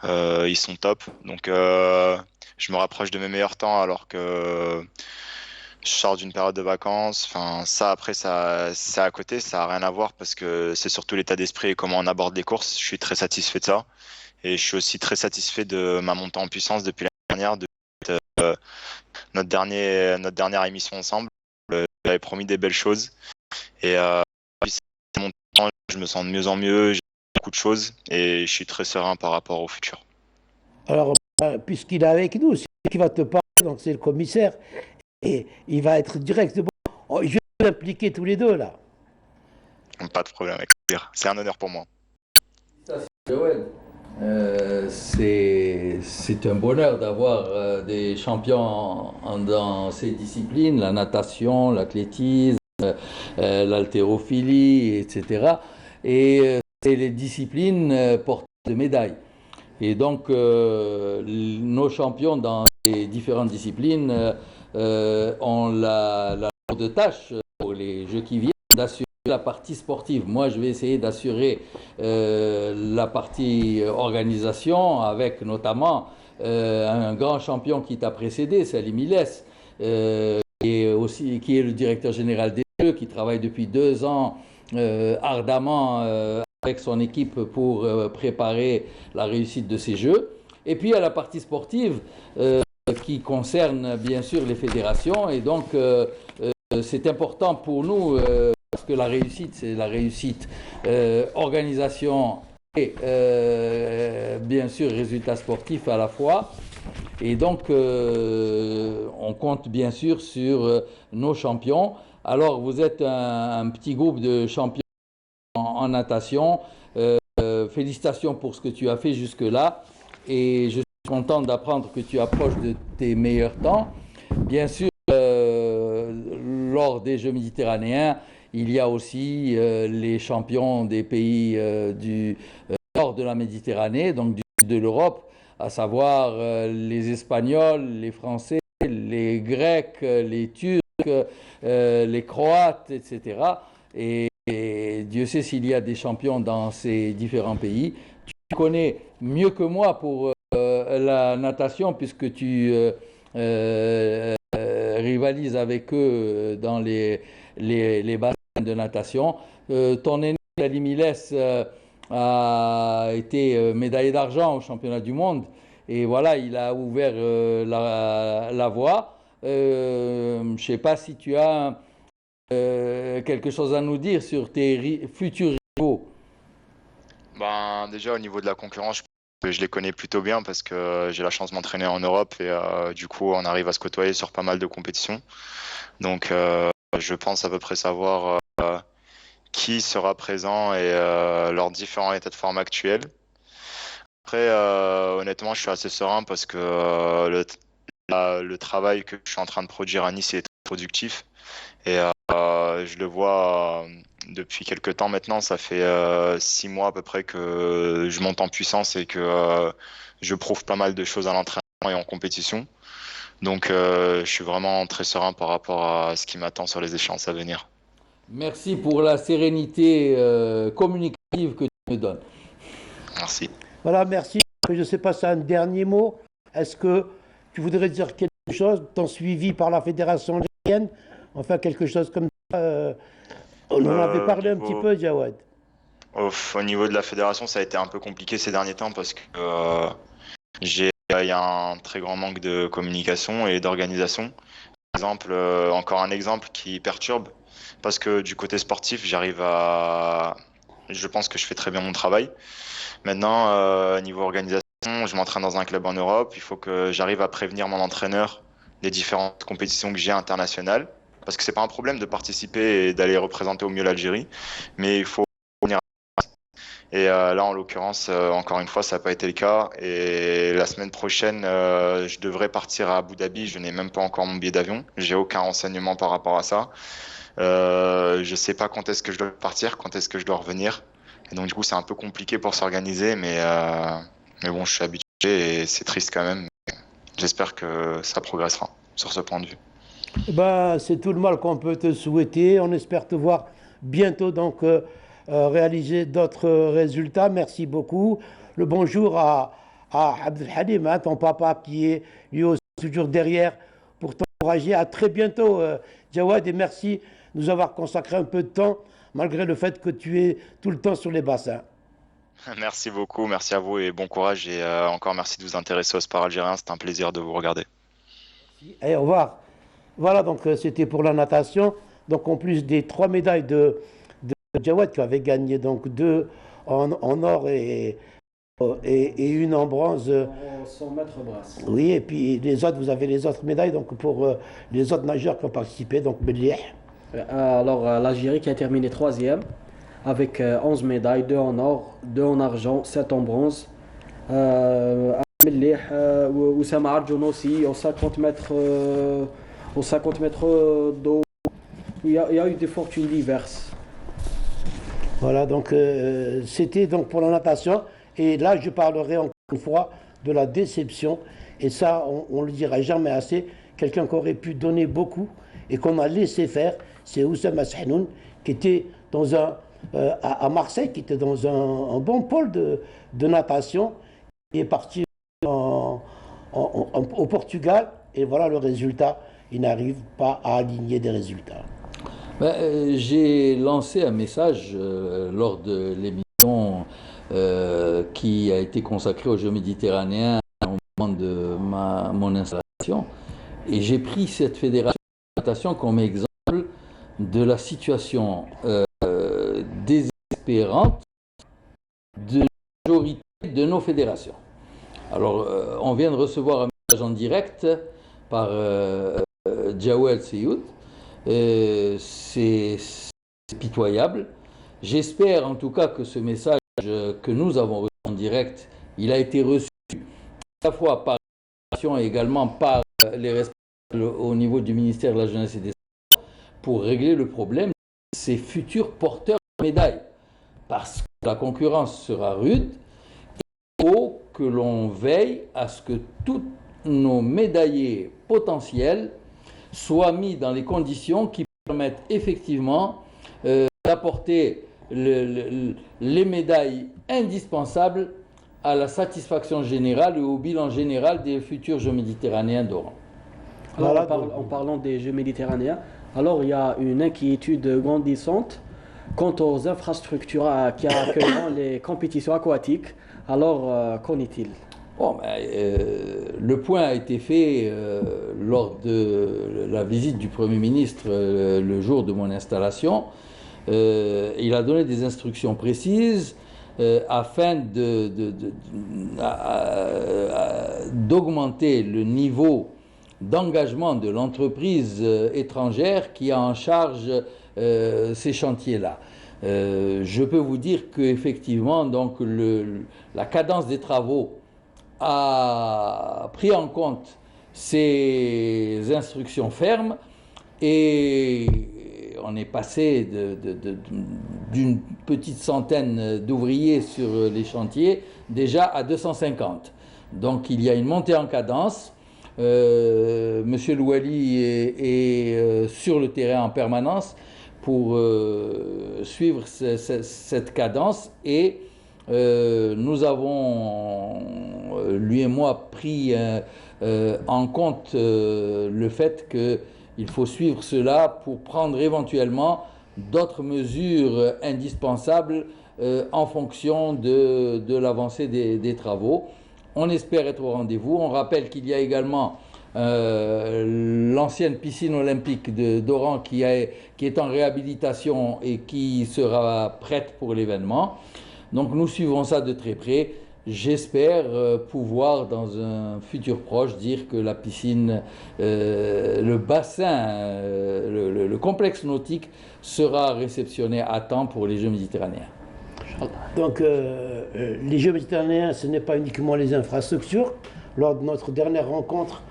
ils sont top. Donc, je me rapproche de mes meilleurs temps alors que je sors d'une période de vacances. Enfin, ça, après, c'est à côté, ça n'a rien à voir parce que c'est surtout l'état d'esprit et comment on aborde les courses. Je suis très satisfait de ça. Et je suis aussi très satisfait de ma montée en puissance depuis l'année dernière, depuis notre dernière émission ensemble. J'avais promis des belles choses. Et je me sens de mieux en mieux, j'ai beaucoup de choses et je suis très serein par rapport au futur. Alors, puisqu'il est avec nous, c'est lui qui va te parler, donc c'est le commissaire, et il va être directement. Oh, je vais l'impliquer tous les deux, là. Pas de problème avec plaisir. C'est un honneur pour moi. C'est un bonheur d'avoir des champions dans ces disciplines, la natation, l'athlétisme, l'haltérophilie, etc. Et c'est les disciplines porteuses de médailles. Et donc, nos champions dans les différentes disciplines ont la lourde tâche pour les Jeux qui viennent d'assurer la partie sportive. Moi, je vais essayer d'assurer la partie organisation avec notamment un grand champion qui t'a précédé, Salim Ilès, qui est le directeur général des Jeux, qui travaille depuis 2 ans ardemment avec son équipe pour préparer la réussite de ces Jeux. Et puis, il y a la partie sportive qui concerne bien sûr les fédérations. Et donc, c'est important pour nous parce que la réussite, c'est la réussite organisation et bien sûr résultats sportifs à la fois. Et donc, on compte bien sûr sur nos champions. Alors, vous êtes un petit groupe de champions en natation. Félicitations pour ce que tu as fait jusque-là. Et je suis content d'apprendre que tu approches de tes meilleurs temps. Bien sûr, lors des Jeux méditerranéens, il y a aussi les champions des pays du nord de la Méditerranée, donc du sud de l'Europe, à savoir les Espagnols, les Français, les Grecs, les Turcs, les Croates, etc. Et Dieu sait s'il y a des champions dans ces différents pays. Tu connais mieux que moi pour la natation puisque tu rivalises avec eux dans les bassins de natation. Ton aîné, Salim Ilès, a été médaillé d'argent au championnat du monde et voilà, il a ouvert la voie. Je ne sais pas si tu as quelque chose à nous dire sur tes futurs rivaux. Ben, déjà, au niveau de la concurrence, je les connais plutôt bien parce que j'ai la chance de m'entraîner en Europe et du coup, on arrive à se côtoyer sur pas mal de compétitions. Donc, je pense à peu près savoir qui sera présent et leurs différents états de forme actuels. Après, honnêtement, je suis assez serein parce que le travail que je suis en train de produire à Nice est très productif et je le vois depuis quelques temps maintenant. Ça fait 6 mois à peu près que je monte en puissance et que je prouve pas mal de choses à l'entraînement et en compétition. Donc, je suis vraiment très serein par rapport à ce qui m'attend sur les échéances à venir. Merci pour la sérénité communicative que tu me donnes. Merci. Voilà, merci. Je ne sais pas, c'est un dernier mot. Est-ce que tu voudrais dire quelque chose, ton suivi par la fédération algérienne, enfin quelque chose comme ça on en avait parlé un petit peu, Jawed. Au niveau de la fédération, ça a été un peu compliqué ces derniers temps parce que j'ai il y a un très grand manque de communication et d'organisation. Par exemple, encore un exemple qui perturbe, parce que du côté sportif, je pense que je fais très bien mon travail. Maintenant, niveau organisation, je m'entraîne dans un club en Europe. Il faut que j'arrive à prévenir mon entraîneur des différentes compétitions que j'ai internationales. Parce que c'est pas un problème de participer et d'aller représenter au mieux l'Algérie, mais il faut venir. Et là, en l'occurrence, encore une fois, ça n'a pas été le cas. Et la semaine prochaine, je devrais partir à Abu Dhabi. Je n'ai même pas encore mon billet d'avion. J'ai aucun renseignement par rapport à ça. Je sais pas quand est-ce que je dois partir, quand est-ce que je dois revenir. Et donc, du coup, c'est un peu compliqué pour s'organiser, mais bon, je suis habitué et c'est triste quand même. J'espère que ça progressera sur ce point de vue. C'est tout le mal qu'on peut te souhaiter. On espère te voir bientôt donc réaliser d'autres résultats. Merci beaucoup. Le bonjour à Abdelhalim, hein, ton papa qui est lui aussi toujours derrière pour t'encourager. À très bientôt, Jawad, et merci de nous avoir consacré un peu de temps malgré le fait que tu es tout le temps sur les bassins. Merci beaucoup, merci à vous et bon courage. Et encore merci de vous intéresser au sport algérien. C'est un plaisir de vous regarder. Et au revoir. Voilà, donc c'était pour la natation. Donc en plus des 3 médailles de Jawad qui avait gagné donc 2 en or et une en bronze. En 100 mètres brasse. Oui, et puis les autres, vous avez les autres médailles donc pour les autres nageurs qui ont participé. Donc Bellieh. Alors l'Algérie qui a terminé 3e avec 11 médailles, 2 en or, 2 en argent, 7 en bronze. Bellieh, Oussama Arjoun aussi en 50 mètres. Aux 50 mètres d'eau, il y a eu des fortunes diverses. Voilà, donc c'était donc pour la natation. Et là, je parlerai encore une fois de la déception. Et ça, on ne le dira jamais assez. Quelqu'un qui aurait pu donner beaucoup et qu'on a laissé faire, c'est Oussama Sahnoun, qui était à Marseille, qui était dans un bon pôle de natation. Il est parti au Portugal. Et voilà le résultat. Il n'arrive pas à aligner des résultats. J'ai lancé un message lors de l'émission qui a été consacrée aux Jeux méditerranéens au moment de mon installation. Et j'ai pris cette fédération de natation comme exemple de la situation désespérante de la majorité de nos fédérations. Alors, on vient de recevoir un message en direct par Jawel Seyoud, c'est pitoyable. J'espère en tout cas que ce message que nous avons reçu en direct, il a été reçu à la fois par la fédération et également par les responsables au niveau du ministère de la Jeunesse et des Sports pour régler le problème de ces futurs porteurs de médailles. Parce que la concurrence sera rude, il faut que l'on veille à ce que tous nos médaillés potentiels soient mis dans les conditions qui permettent effectivement d'apporter les médailles indispensables à la satisfaction générale et au bilan général des futurs Jeux méditerranéens d'Oran. Alors, en parlant des Jeux méditerranéens, alors il y a une inquiétude grandissante quant aux infrastructures qui accueilleront les compétitions aquatiques. Alors, qu'en est-il ? Le point a été fait lors de la visite du Premier ministre le jour de mon installation. Il a donné des instructions précises afin d'augmenter le niveau d'engagement de l'entreprise étrangère qui a en charge ces chantiers-là. Je peux vous dire qu'effectivement, donc, la cadence des travaux a pris en compte ces instructions fermes et on est passé d'une petite centaine d'ouvriers sur les chantiers déjà à 250. Donc il y a une montée en cadence. Monsieur Louali est sur le terrain en permanence pour suivre cette cadence et nous avons, lui et moi, pris en compte le fait qu'il faut suivre cela pour prendre éventuellement d'autres mesures indispensables en fonction de l'avancée des travaux. on espère être au rendez-vous. On rappelle qu'il y a également l'ancienne piscine olympique d'Oran qui est en réhabilitation et qui sera prête pour l'événement. Donc nous suivons ça de très près. J'espère pouvoir dans un futur proche dire que la piscine, le bassin, le complexe nautique sera réceptionné à temps pour les Jeux méditerranéens. Donc les Jeux méditerranéens, ce n'est pas uniquement les infrastructures. Lors de notre dernière rencontre,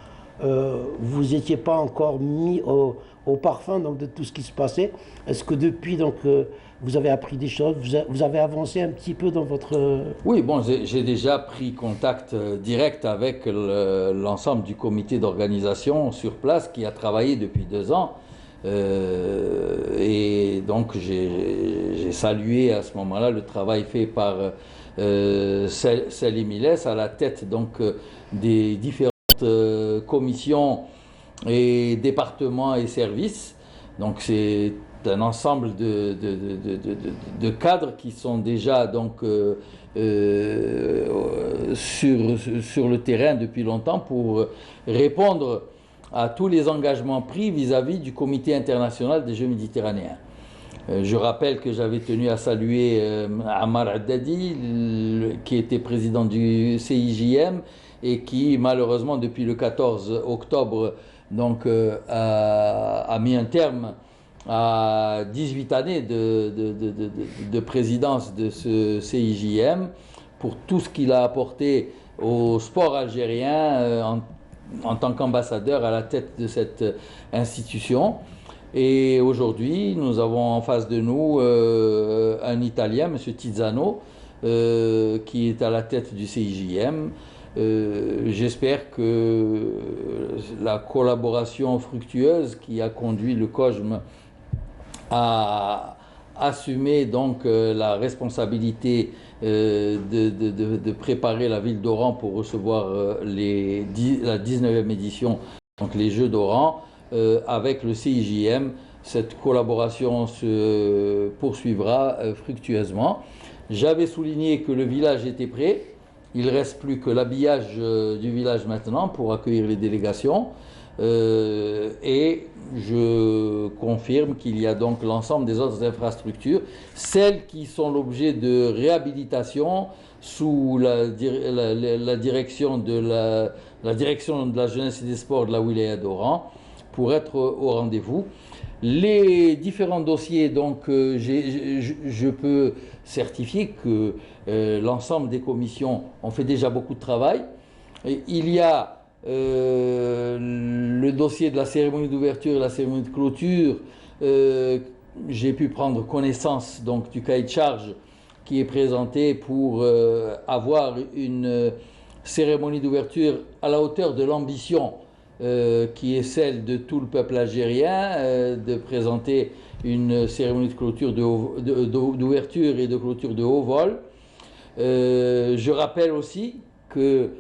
vous n'étiez pas encore mis au parfum donc, de tout ce qui se passait. Est-ce que depuis, donc, vous avez appris des choses, vous avez avancé un petit peu dans votre... Oui, bon, j'ai déjà pris contact direct avec l'ensemble du comité d'organisation sur place qui a travaillé depuis 2 ans. Et donc j'ai salué à ce moment-là le travail fait par Salim Miles à la tête donc, des différentes commissions et départements et services. Donc c'est un ensemble de cadres qui sont déjà donc, sur le terrain depuis longtemps pour répondre à tous les engagements pris vis-à-vis du Comité international des Jeux méditerranéens. Je rappelle que j'avais tenu à saluer Ammar Haddadi, qui était président du CIJM et qui malheureusement depuis le 14 octobre donc, a mis un terme à 18 années de présidence de ce CIJM pour tout ce qu'il a apporté au sport algérien en tant qu'ambassadeur à la tête de cette institution. Et aujourd'hui, nous avons en face de nous un Italien, M. Tizzano, qui est à la tête du CIJM. J'espère que la collaboration fructueuse qui a conduit le COJM à assumer donc la responsabilité de préparer la ville d'Oran pour recevoir la 19e édition, donc les Jeux d'Oran, avec le CIJM. Cette collaboration se poursuivra fructueusement. J'avais souligné que le village était prêt. Il ne reste plus que l'habillage du village maintenant pour accueillir les délégations. Et je confirme qu'il y a donc l'ensemble des autres infrastructures, celles qui sont l'objet de réhabilitation sous la direction de la jeunesse et des sports de la wilaya d'Oran, pour être au rendez-vous. Les différents dossiers, donc, je peux certifier que l'ensemble des commissions ont fait déjà beaucoup de travail. Et il y a le dossier de la cérémonie d'ouverture et la cérémonie de clôture. J'ai pu prendre connaissance donc, du cahier de charge qui est présenté pour avoir une cérémonie d'ouverture à la hauteur de l'ambition qui est celle de tout le peuple algérien, de présenter une cérémonie de clôture d'ouverture et de clôture de haut vol. Je rappelle aussi que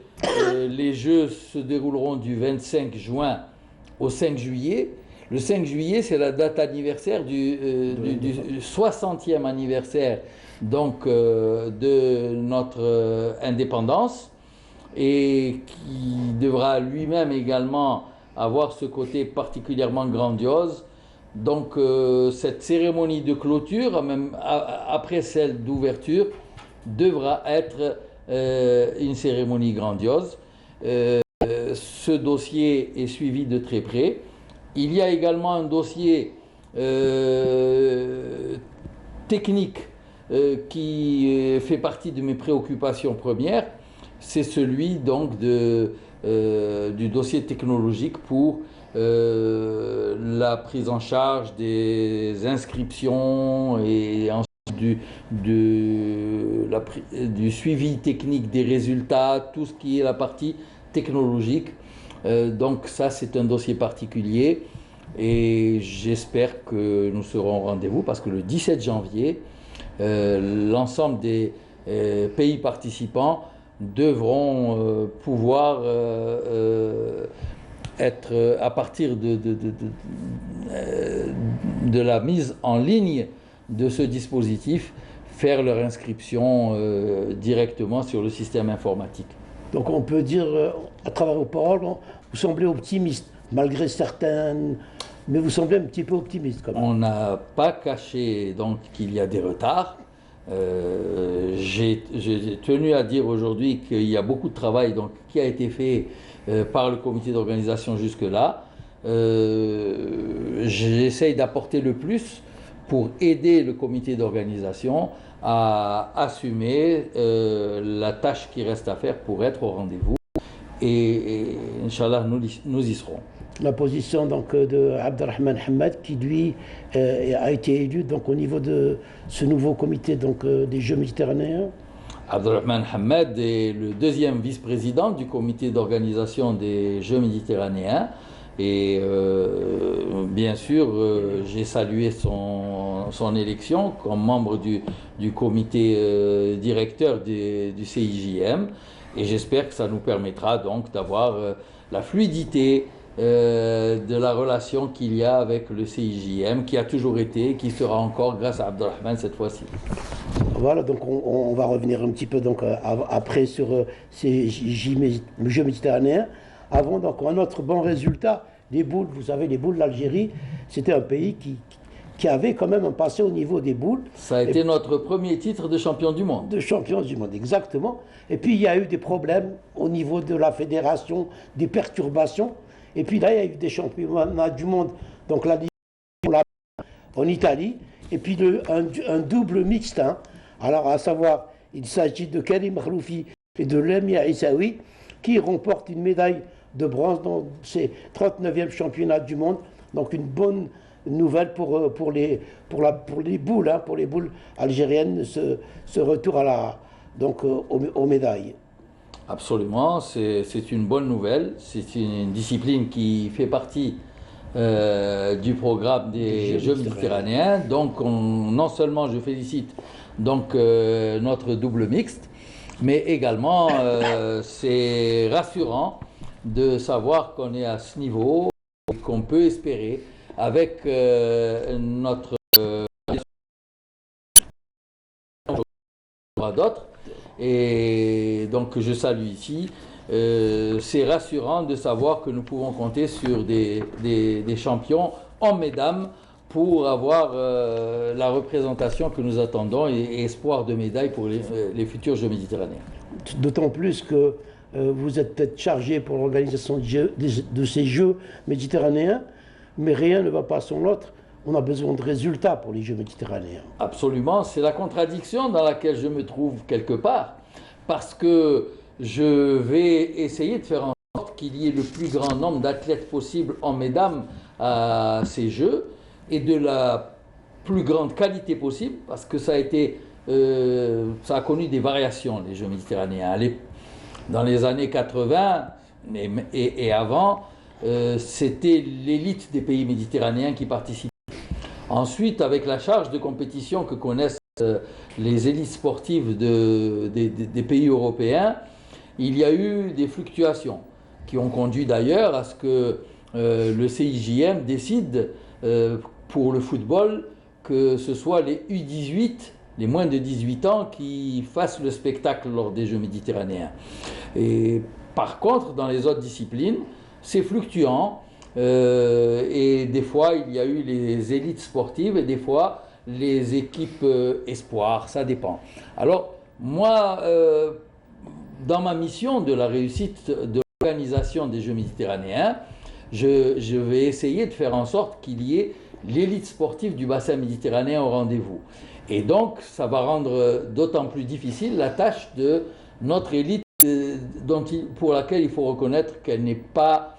les Jeux se dérouleront du 25 juin au 5 juillet. Le 5 juillet, c'est la date anniversaire du 60e anniversaire donc, de notre indépendance, et qui devra lui-même également avoir ce côté particulièrement grandiose. Donc cette cérémonie de clôture, même après celle d'ouverture, devra être une cérémonie grandiose. Ce dossier est suivi de très près. Il y a également un dossier technique qui fait partie de mes préoccupations premières. C'est celui donc du dossier technologique pour la prise en charge des inscriptions et ensuite du suivi technique des résultats, tout ce qui est la partie technologique. Donc ça, c'est un dossier particulier et j'espère que nous serons au rendez-vous parce que le 17 janvier, l'ensemble des pays participants devront pouvoir être, à partir de la mise en ligne de ce dispositif, faire leur inscription directement sur le système informatique. Donc on peut dire, à travers vos paroles, vous semblez optimiste, malgré certaines... Mais vous semblez un petit peu optimiste quand même. On n'a pas caché donc qu'il y a des retards. J'ai tenu à dire aujourd'hui qu'il y a beaucoup de travail donc, qui a été fait par le comité d'organisation jusque-là. J'essaye d'apporter le plus pour aider le comité d'organisation à assumer la tâche qui reste à faire pour être au rendez-vous. Et Inch'Allah, nous y serons. La position donc, de Abdelrahman Hamad qui lui a été élu donc, au niveau de ce nouveau comité donc, des Jeux méditerranéens. Abdelrahman Hamad est le deuxième vice-président du comité d'organisation des Jeux méditerranéens. Et bien sûr, j'ai salué son élection comme membre du comité directeur du CIJM. Et j'espère que ça nous permettra donc d'avoir la fluidité de la relation qu'il y a avec le CIJM, qui a toujours été, qui sera encore grâce à Abdelrahman cette fois-ci. Voilà, donc on va revenir un petit peu donc, après sur ces Jeux méditerranéens. Avant, donc, un autre bon résultat, les boules, vous savez, les boules, l'Algérie, c'était un pays qui avait quand même un passé au niveau des boules. Ça a été notre premier titre de champion du monde. De champion du monde, exactement. Et puis il y a eu des problèmes au niveau de la fédération, des perturbations. Et puis là, il y a eu des championnats du monde, donc la Ligue en Italie, et puis un double mixte. Hein. Alors, à savoir, il s'agit de Karim Khroufi et de Lamia Issaoui, qui remportent une médaille de bronze dans ces 39e championnats du monde. Donc, une bonne nouvelle pour les boules, hein, pour les boules algériennes, ce retour aux médailles. Absolument, c'est une bonne nouvelle. C'est une discipline qui fait partie du programme des Jeux méditerranéens. Donc, non seulement je félicite donc, notre double mixte, mais également c'est rassurant de savoir qu'on est à ce niveau et qu'on peut espérer avec notre d'autres. Et donc je salue ici. C'est rassurant de savoir que nous pouvons compter sur des champions hommes et dames pour avoir la représentation que nous attendons et espoir de médailles pour les futurs Jeux méditerranéens. D'autant plus que vous êtes peut-être chargé pour l'organisation de ces Jeux méditerranéens, mais rien ne va pas sans l'autre. On a besoin de résultats pour les Jeux méditerranéens. Absolument, c'est la contradiction dans laquelle je me trouve quelque part, parce que je vais essayer de faire en sorte qu'il y ait le plus grand nombre d'athlètes possible, hommes et dames, à ces Jeux, et de la plus grande qualité possible, parce que ça a connu des variations, les Jeux méditerranéens. Dans les années 80 et avant, c'était l'élite des pays méditerranéens qui participaient. Ensuite, avec la charge de compétition que connaissent les élites sportives des pays européens, il y a eu des fluctuations qui ont conduit d'ailleurs à ce que le CIJM décide pour le football que ce soit les U18, les moins de 18 ans, qui fassent le spectacle lors des Jeux méditerranéens. Et par contre, dans les autres disciplines, c'est fluctuant. Et des fois, il y a eu les élites sportives et des fois, les équipes espoirs, ça dépend. Alors, moi, dans ma mission de la réussite de l'organisation des Jeux méditerranéens, je vais essayer de faire en sorte qu'il y ait l'élite sportive du bassin méditerranéen au rendez-vous. Et donc, ça va rendre d'autant plus difficile la tâche de notre élite pour laquelle il faut reconnaître qu'elle n'est pas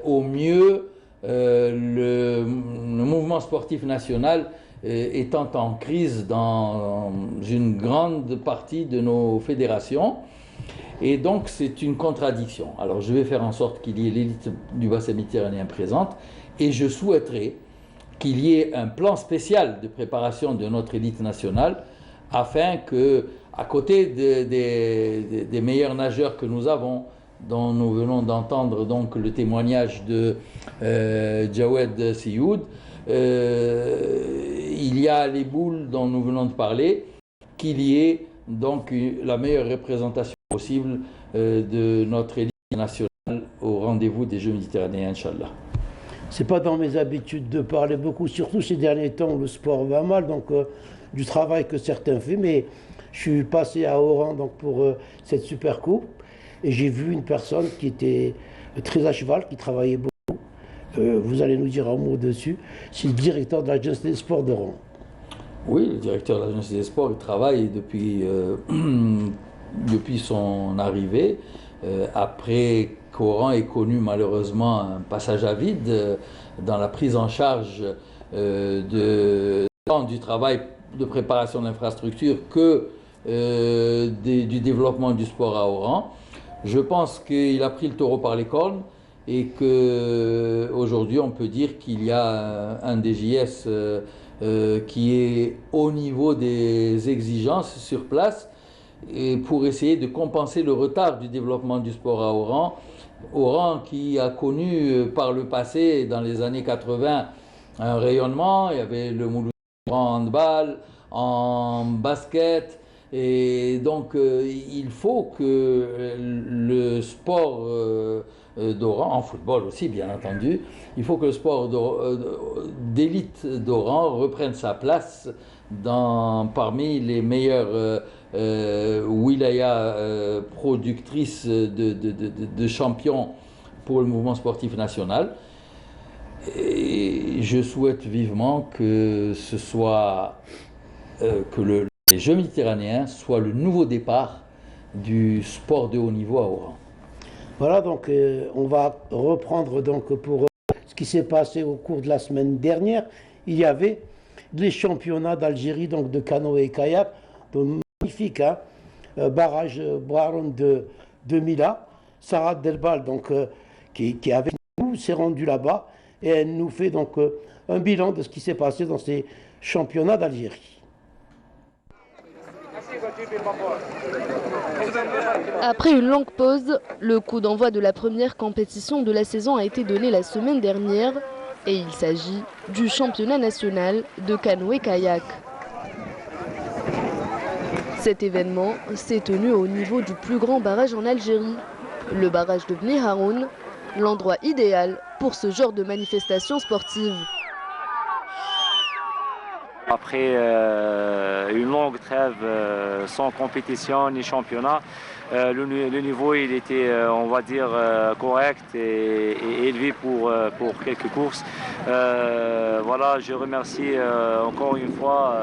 au mieux le mouvement sportif national étant en crise dans une grande partie de nos fédérations. Et donc, c'est une contradiction. Alors, je vais faire en sorte qu'il y ait l'élite du bassin méditerranéen présente et je souhaiterais qu'il y ait un plan spécial de préparation de notre élite nationale afin que, à côté des meilleurs nageurs que nous avons, dont nous venons d'entendre donc le témoignage de Jawed Sioud, il y a les boules dont nous venons de parler, qu'il y ait donc la meilleure représentation possible de notre élite nationale au rendez-vous des Jeux méditerranéens, Inch'Allah. C'est pas dans mes habitudes de parler beaucoup, surtout ces derniers temps où le sport va mal, donc du travail que certains font, mais je suis passé à Oran donc, pour cette super coupe et j'ai vu une personne qui était très à cheval, qui travaillait beaucoup. Vous allez nous dire un mot dessus. C'est le directeur de l'Agence des sports d'Oran. Oui, le directeur de l'Agence des sports, il travaille depuis son arrivée, après qu'Oran ait connu malheureusement un passage à vide dans la prise en charge du travail de préparation d'infrastructures que du développement du sport à Oran. Je pense qu'il a pris le taureau par les cornes et qu'aujourd'hui on peut dire qu'il y a un DJS qui est au niveau des exigences sur place et pour essayer de compenser le retard du développement du sport à Oran. Oran qui a connu par le passé, dans les années 80, un rayonnement. Il y avait le Mouloud en handball, en basket. Et donc il faut que le sport d'Oran, en football aussi bien entendu, il faut que le sport d'élite d'Oran reprenne sa place parmi les meilleures wilayas productrices de champions pour le mouvement sportif national. Et je souhaite vivement que ce soit les Jeux méditerranéens soient le nouveau départ du sport de haut niveau à Oran. Voilà, donc on va reprendre donc pour ce qui s'est passé au cours de la semaine dernière. Il y avait les championnats d'Algérie donc de canoë et kayak, donc magnifique, hein, barrage Braron de Mila. Sarah Delbal donc qui est avec nous s'est rendue là-bas et elle nous fait donc un bilan de ce qui s'est passé dans ces championnats d'Algérie. Après une longue pause, le coup d'envoi de la première compétition de la saison a été donné la semaine dernière et il s'agit du championnat national de canoë-kayak. Cet événement s'est tenu au niveau du plus grand barrage en Algérie, le barrage de Bni Haroun, l'endroit idéal pour ce genre de manifestation sportive. Après une longue trêve sans compétition ni championnat, le niveau il était, on va dire, correct et élevé pour quelques courses. Voilà, je remercie encore une fois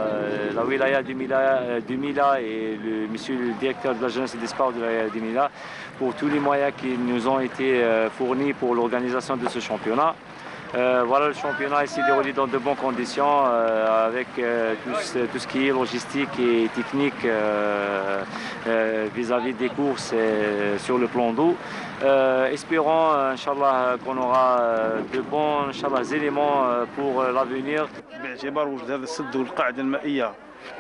la wilaya du Mila et monsieur le directeur de l'agence des sports de la wilaya du Mila pour tous les moyens qui nous ont été fournis pour l'organisation de ce championnat. Voilà, le championnat s'est déroulé dans de bonnes conditions avec tout ce qui est logistique et technique vis-à-vis des courses sur le plan d'eau. Espérons, Inch'Allah, qu'on aura de bons éléments pour l'avenir. باعتبار وجود هذا السد والقاعده المائيه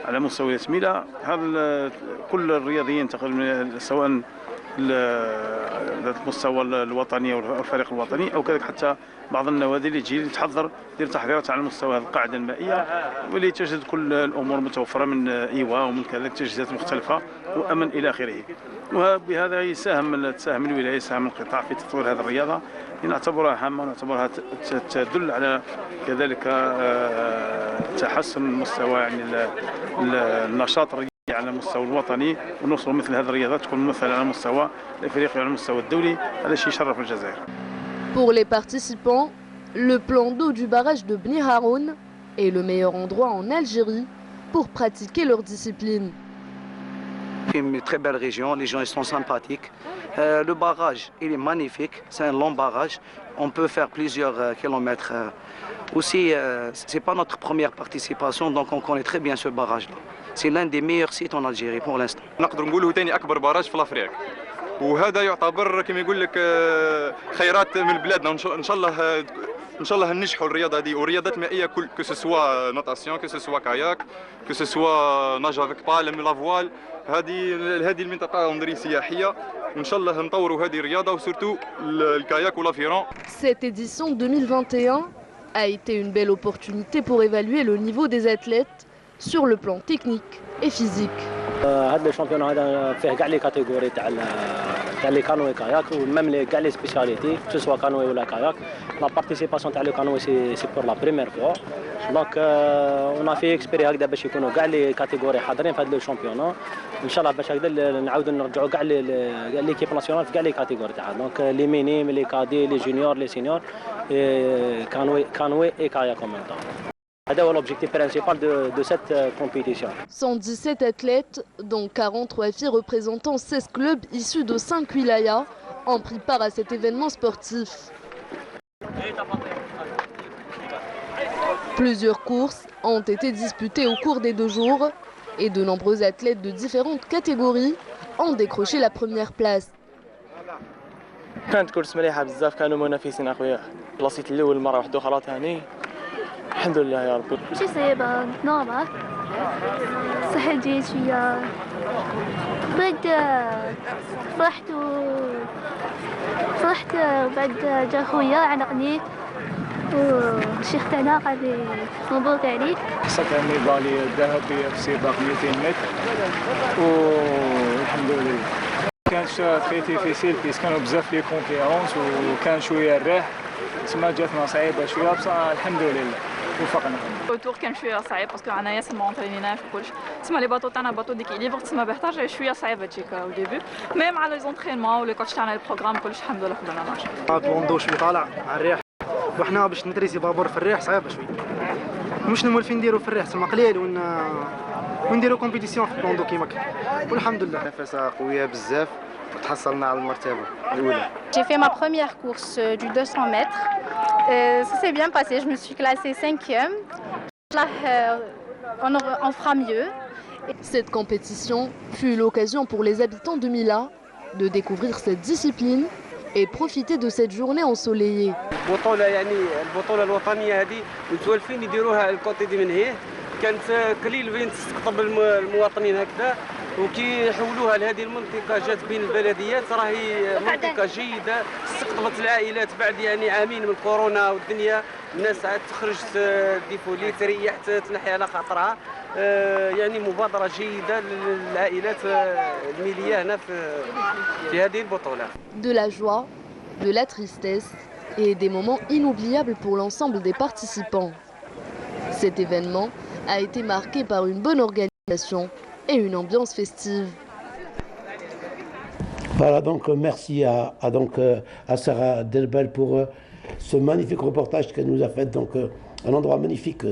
على مستوى ميلا، هذا كل الرياضيين تقريبا سواء المستوى الوطني او الفريق الوطني او كذلك حتى بعض النوادي اللي تجي تحضر دير تحضيرات على مستوى القاعده المائيه واللي تجد كل الامور متوفره من ايواء ومن كذلك تجهيزات مختلفه وامن الى اخره. وبهذا تساهم الولايه، يساهم القطاع في تطوير هذه الرياضه نعتبرها هامه ونعتبرها تدل على كذلك تحسن المستوى يعني النشاط الرياضي على المستوى الوطني ونوصل مثل هذه الرياضات تكون ممثله على المستوى الافريقي وعلى المستوى الدولي. هذا شيء يشرف الجزائر. Pour les participants, le plan d'eau du barrage de Bni Haroun est le meilleur endroit en Algérie pour pratiquer leur discipline. C'est une très belle région, les gens ils sont sympathiques. Le barrage il est magnifique, c'est un long barrage, on peut faire plusieurs kilomètres. Aussi, c'est pas notre première participation, donc on connaît très bien ce barrage-là. C'est l'un des meilleurs sites en Algérie pour l'instant. نقدر نقولوا ثاني أكبر باراج في الأفريق. وهذا يعتبر كما يقول لك خيرات من بلادنا. ان شاء الله ننجحوا الرياضه هذه ورياضات مائيه كل كو سوا ناتاسيون كو سوا كاياك كو سوا ناج افيك بالم لافوال. هذه المنطقه اندري سياحيه وان شاء الله نطوروا هذه الرياضه وسورتو الكاياك والافيرون. Cette édition 2021 a été une belle opportunité pour évaluer le niveau des athlètes sur le plan technique et physique. هذا الشامبيون هذا فيه كاع لي كاتيجوري تاع لي كانوي كاياك وميم كاع لي سبيسياليتي سوا كانوي ولا كاياك. لا بارتيسيباسيون تاع لو كانوي سي بور لا بريمير فوا. دونك اون في اكسبيري هكذا باش يكونوا كاع لي كاتيجوري حاضرين في هذا لو شامبيون ان شاء الله باش هكذا نعاودوا نرجعوا كاع ليكيب ناسيونال في كاع لي كاتيجوري تاعها. دونك لي مينيم لي كادي لي جونيور لي سينيور كانوي اي كاياك en même temps. C'est l'objectif principal de cette compétition. 117 athlètes, dont 43 filles représentant 16 clubs issus de 5 wilayas, ont pris part à cet événement sportif. Plusieurs courses ont été disputées au cours des 2 jours et de nombreux athlètes de différentes catégories ont décroché la première place. كانت كورس مليحة بزاف، كانوا منافسين أقوياء. بلاصيت الأول مرة واحدة أخرى ثاني. الحمد لله يا ربي. ماشي صعيبة نورمال، صحة جيد شوية، بعد فرحت بعد جا خويا عنقني والشيخ تاعنا قال لي مبروك عليك. حصلت على الميدالية الذهبية في سباق 200 متر والحمد لله. كانت تري ديفيسيل بيس كانوا بزاف لي كونكيرونس وكان شوية الريح تما جاتنا صعيبة شوية بصح الحمد لله وفقنا. التور كان شويه صعيب باسكو عنا ياسر ما اونترينيناش وكلش، تسمى لي باطو تاعنا باطو ديكيليبر، تسمى باه ترجع شويه صعيبه تجيك او ديبي، مي مع لي زونترينمون ولي كوتش تاعنا البروغرام كلش الحمد لله خدنا مارش. البوندو شويه طالع مع الريح وحنا باش نتريسي بابور في الريح صعيبه شويه، مش مولفين نديرو في الريح تسمى قليل ونديرو كومبيتيسيون في البوندو كيما كان والحمد لله. نفسها قويه بزاف وتحصلنا على المرتبه الاولى. J'ai fait ma première course du 200 mètres. Ça s'est bien passé, je me suis classée 5e. Là, on fera mieux. Cette compétition fut l'occasion pour les habitants de Mila de découvrir cette discipline et profiter de cette journée ensoleillée. البطولة يعني البطولة الوطنية هذه متوالفين يديروها الكوتي دي من هي كانت قليل بين تستقطب المواطنين هكذا وكي يحولوها لهذه المنطقة جات بين البلديات راهي منطقة جيدة استقطبت العائلات بعد يعني عامين من كورونا والدنيا الناس عاد تخرج ديفولي تريح تنحي على خاطرها يعني مبادرة جيدة للعائلات الميلية هنا في هذه البطولة. De la joie, de la tristesse et des moments inoubliables pour l'ensemble des participants. Cet événement a été marqué par une bonne organisation et une ambiance festive. Voilà, donc merci à Sarah Delbel pour ce magnifique reportage qu'elle nous a fait. Donc un endroit magnifique,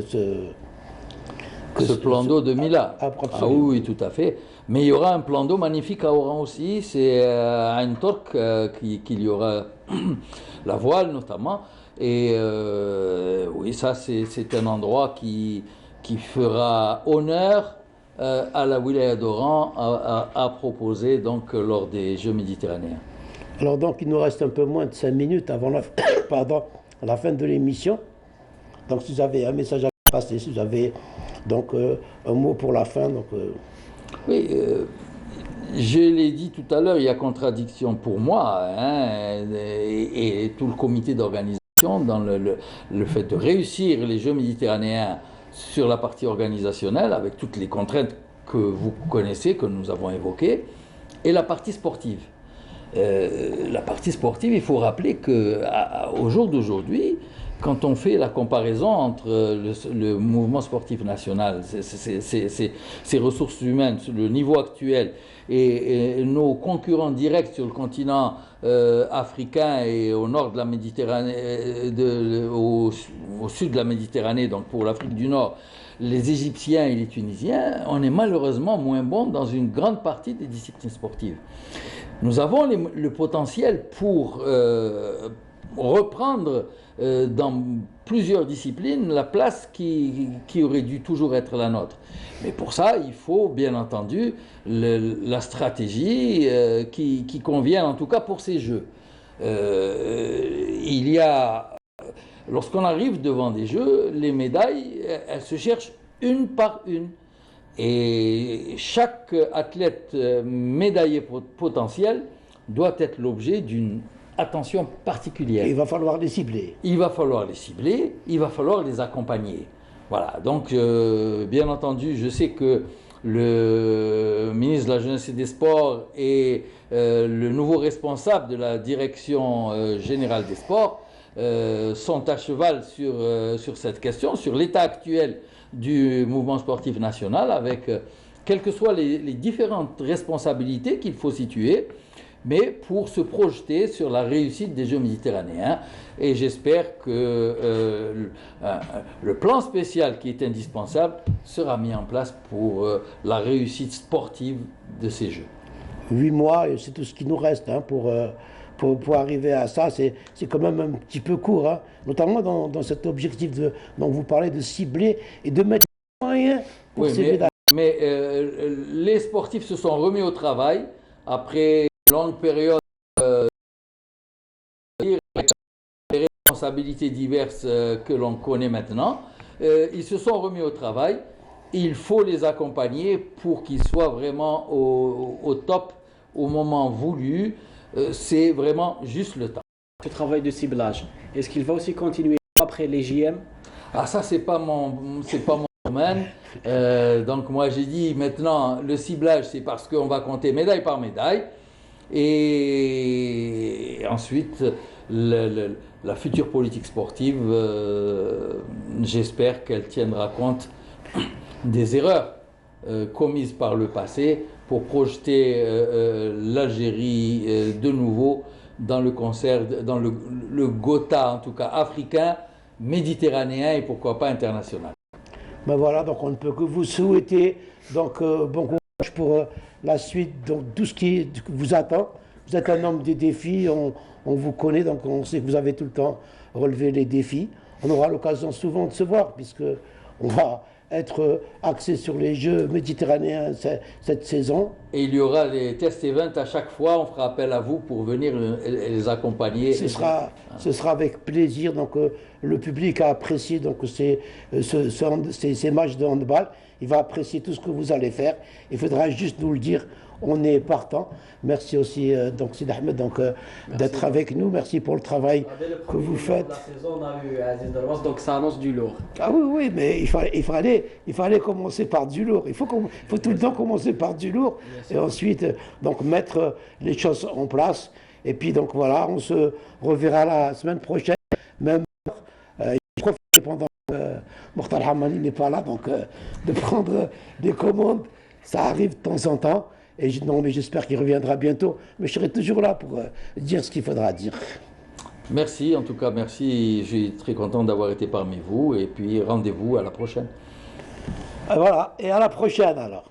ce plan d'eau de Mila. Ah oui, tout à fait. Mais il y aura un plan d'eau magnifique à Oran aussi. C'est à une torque qu'il y aura la voile notamment. Et oui, ça c'est un endroit qui fera honneur à la wilaya d'Oran à proposer donc lors des Jeux méditerranéens. Alors donc il nous reste un peu moins de 5 minutes avant la fin de l'émission. Donc si vous avez un message à passer, si vous avez donc un mot pour la fin. Donc, Oui, je l'ai dit tout à l'heure, il y a contradiction pour moi et tout le comité d'organisation dans le fait de réussir les Jeux méditerranéens sur la partie organisationnelle, avec toutes les contraintes que vous connaissez, que nous avons évoquées, et la partie sportive. La partie sportive, il faut rappeler qu'au jour d'aujourd'hui, quand on fait la comparaison entre le mouvement sportif national, ses ressources humaines, le niveau actuel, et nos concurrents directs sur le continent africain et au nord de la Méditerranée, au sud de la Méditerranée, donc pour l'Afrique du Nord, les Égyptiens et les Tunisiens, on est malheureusement moins bons dans une grande partie des disciplines sportives. Nous avons le potentiel pour reprendre dans plusieurs disciplines la place qui aurait dû toujours être la nôtre. Mais pour ça, il faut bien entendu la stratégie qui convient en tout cas pour ces Jeux. Il y a, lorsqu'on arrive devant des Jeux, les médailles, elles se cherchent une par une. Et chaque athlète médaillé potentiel doit être l'objet d'une attention particulière. Il va falloir les cibler. Il va falloir les cibler, il va falloir les accompagner. Voilà, donc bien entendu, je sais que le ministre de la Jeunesse et des Sports et le nouveau responsable de la direction générale des sports sont à cheval sur cette question, sur l'état actuel du mouvement sportif national, avec quelles que soient les différentes responsabilités qu'il faut situer, mais pour se projeter sur la réussite des Jeux méditerranéens. Et j'espère que le plan spécial qui est indispensable sera mis en place pour la réussite sportive de ces Jeux. 8 mois, c'est tout ce qui nous reste pour arriver à ça. C'est quand même un petit peu court, hein, notamment dans cet objectif dont vous parlez, de cibler et de mettre des moyens pour ces médailles. Mais les sportifs se sont remis au travail après une longue période avec les responsabilités diverses que l'on connaît maintenant. Ils se sont remis au travail. Il faut les accompagner pour qu'ils soient vraiment au top au moment voulu. C'est vraiment juste le temps. Ce travail de ciblage, est-ce qu'il va aussi continuer après les JM? Ah, ça, c'est pas mon domaine. Donc moi j'ai dit maintenant le ciblage, c'est parce qu'on va compter médaille par médaille, et ensuite la future politique sportive, j'espère qu'elle tiendra compte des erreurs commises par le passé pour projeter l'Algérie de nouveau dans le concert, dans le Gotha en tout cas africain, méditerranéen et pourquoi pas international. Ben voilà, donc on ne peut que vous souhaiter donc, bon courage pour la suite, donc tout ce qui vous attend. Vous êtes un homme des défis, on vous connaît, donc on sait que vous avez tout le temps relevé les défis. On aura l'occasion souvent de se voir, puisque on va être axé sur les Jeux méditerranéens cette saison. Et il y aura des test events à chaque fois, on fera appel à vous pour venir les accompagner. Ce sera avec plaisir, donc le public a apprécié donc, ces matchs de handball, il va apprécier tout ce que vous allez faire, il faudra juste nous le dire, on est partant. Merci aussi donc Sid Ahmed d'être avec nous, merci pour le travail que vous faites. La saison, on a eu Aziz Darwas, donc ça annonce du lourd. Ah oui, mais il fallait commencer par du lourd. Il faut tout le temps commencer par du lourd et ensuite donc mettre les choses en place. Et puis donc voilà, on se reverra la semaine prochaine, même je profite pendant que Mokhtar Hamani n'est pas là, donc de prendre des commandes, ça arrive de temps en temps. Et mais j'espère qu'il reviendra bientôt. Mais je serai toujours là pour dire ce qu'il faudra dire. Merci, en tout cas, merci. Je suis très content d'avoir été parmi vous. Et puis, rendez-vous à la prochaine. Voilà, et à la prochaine alors.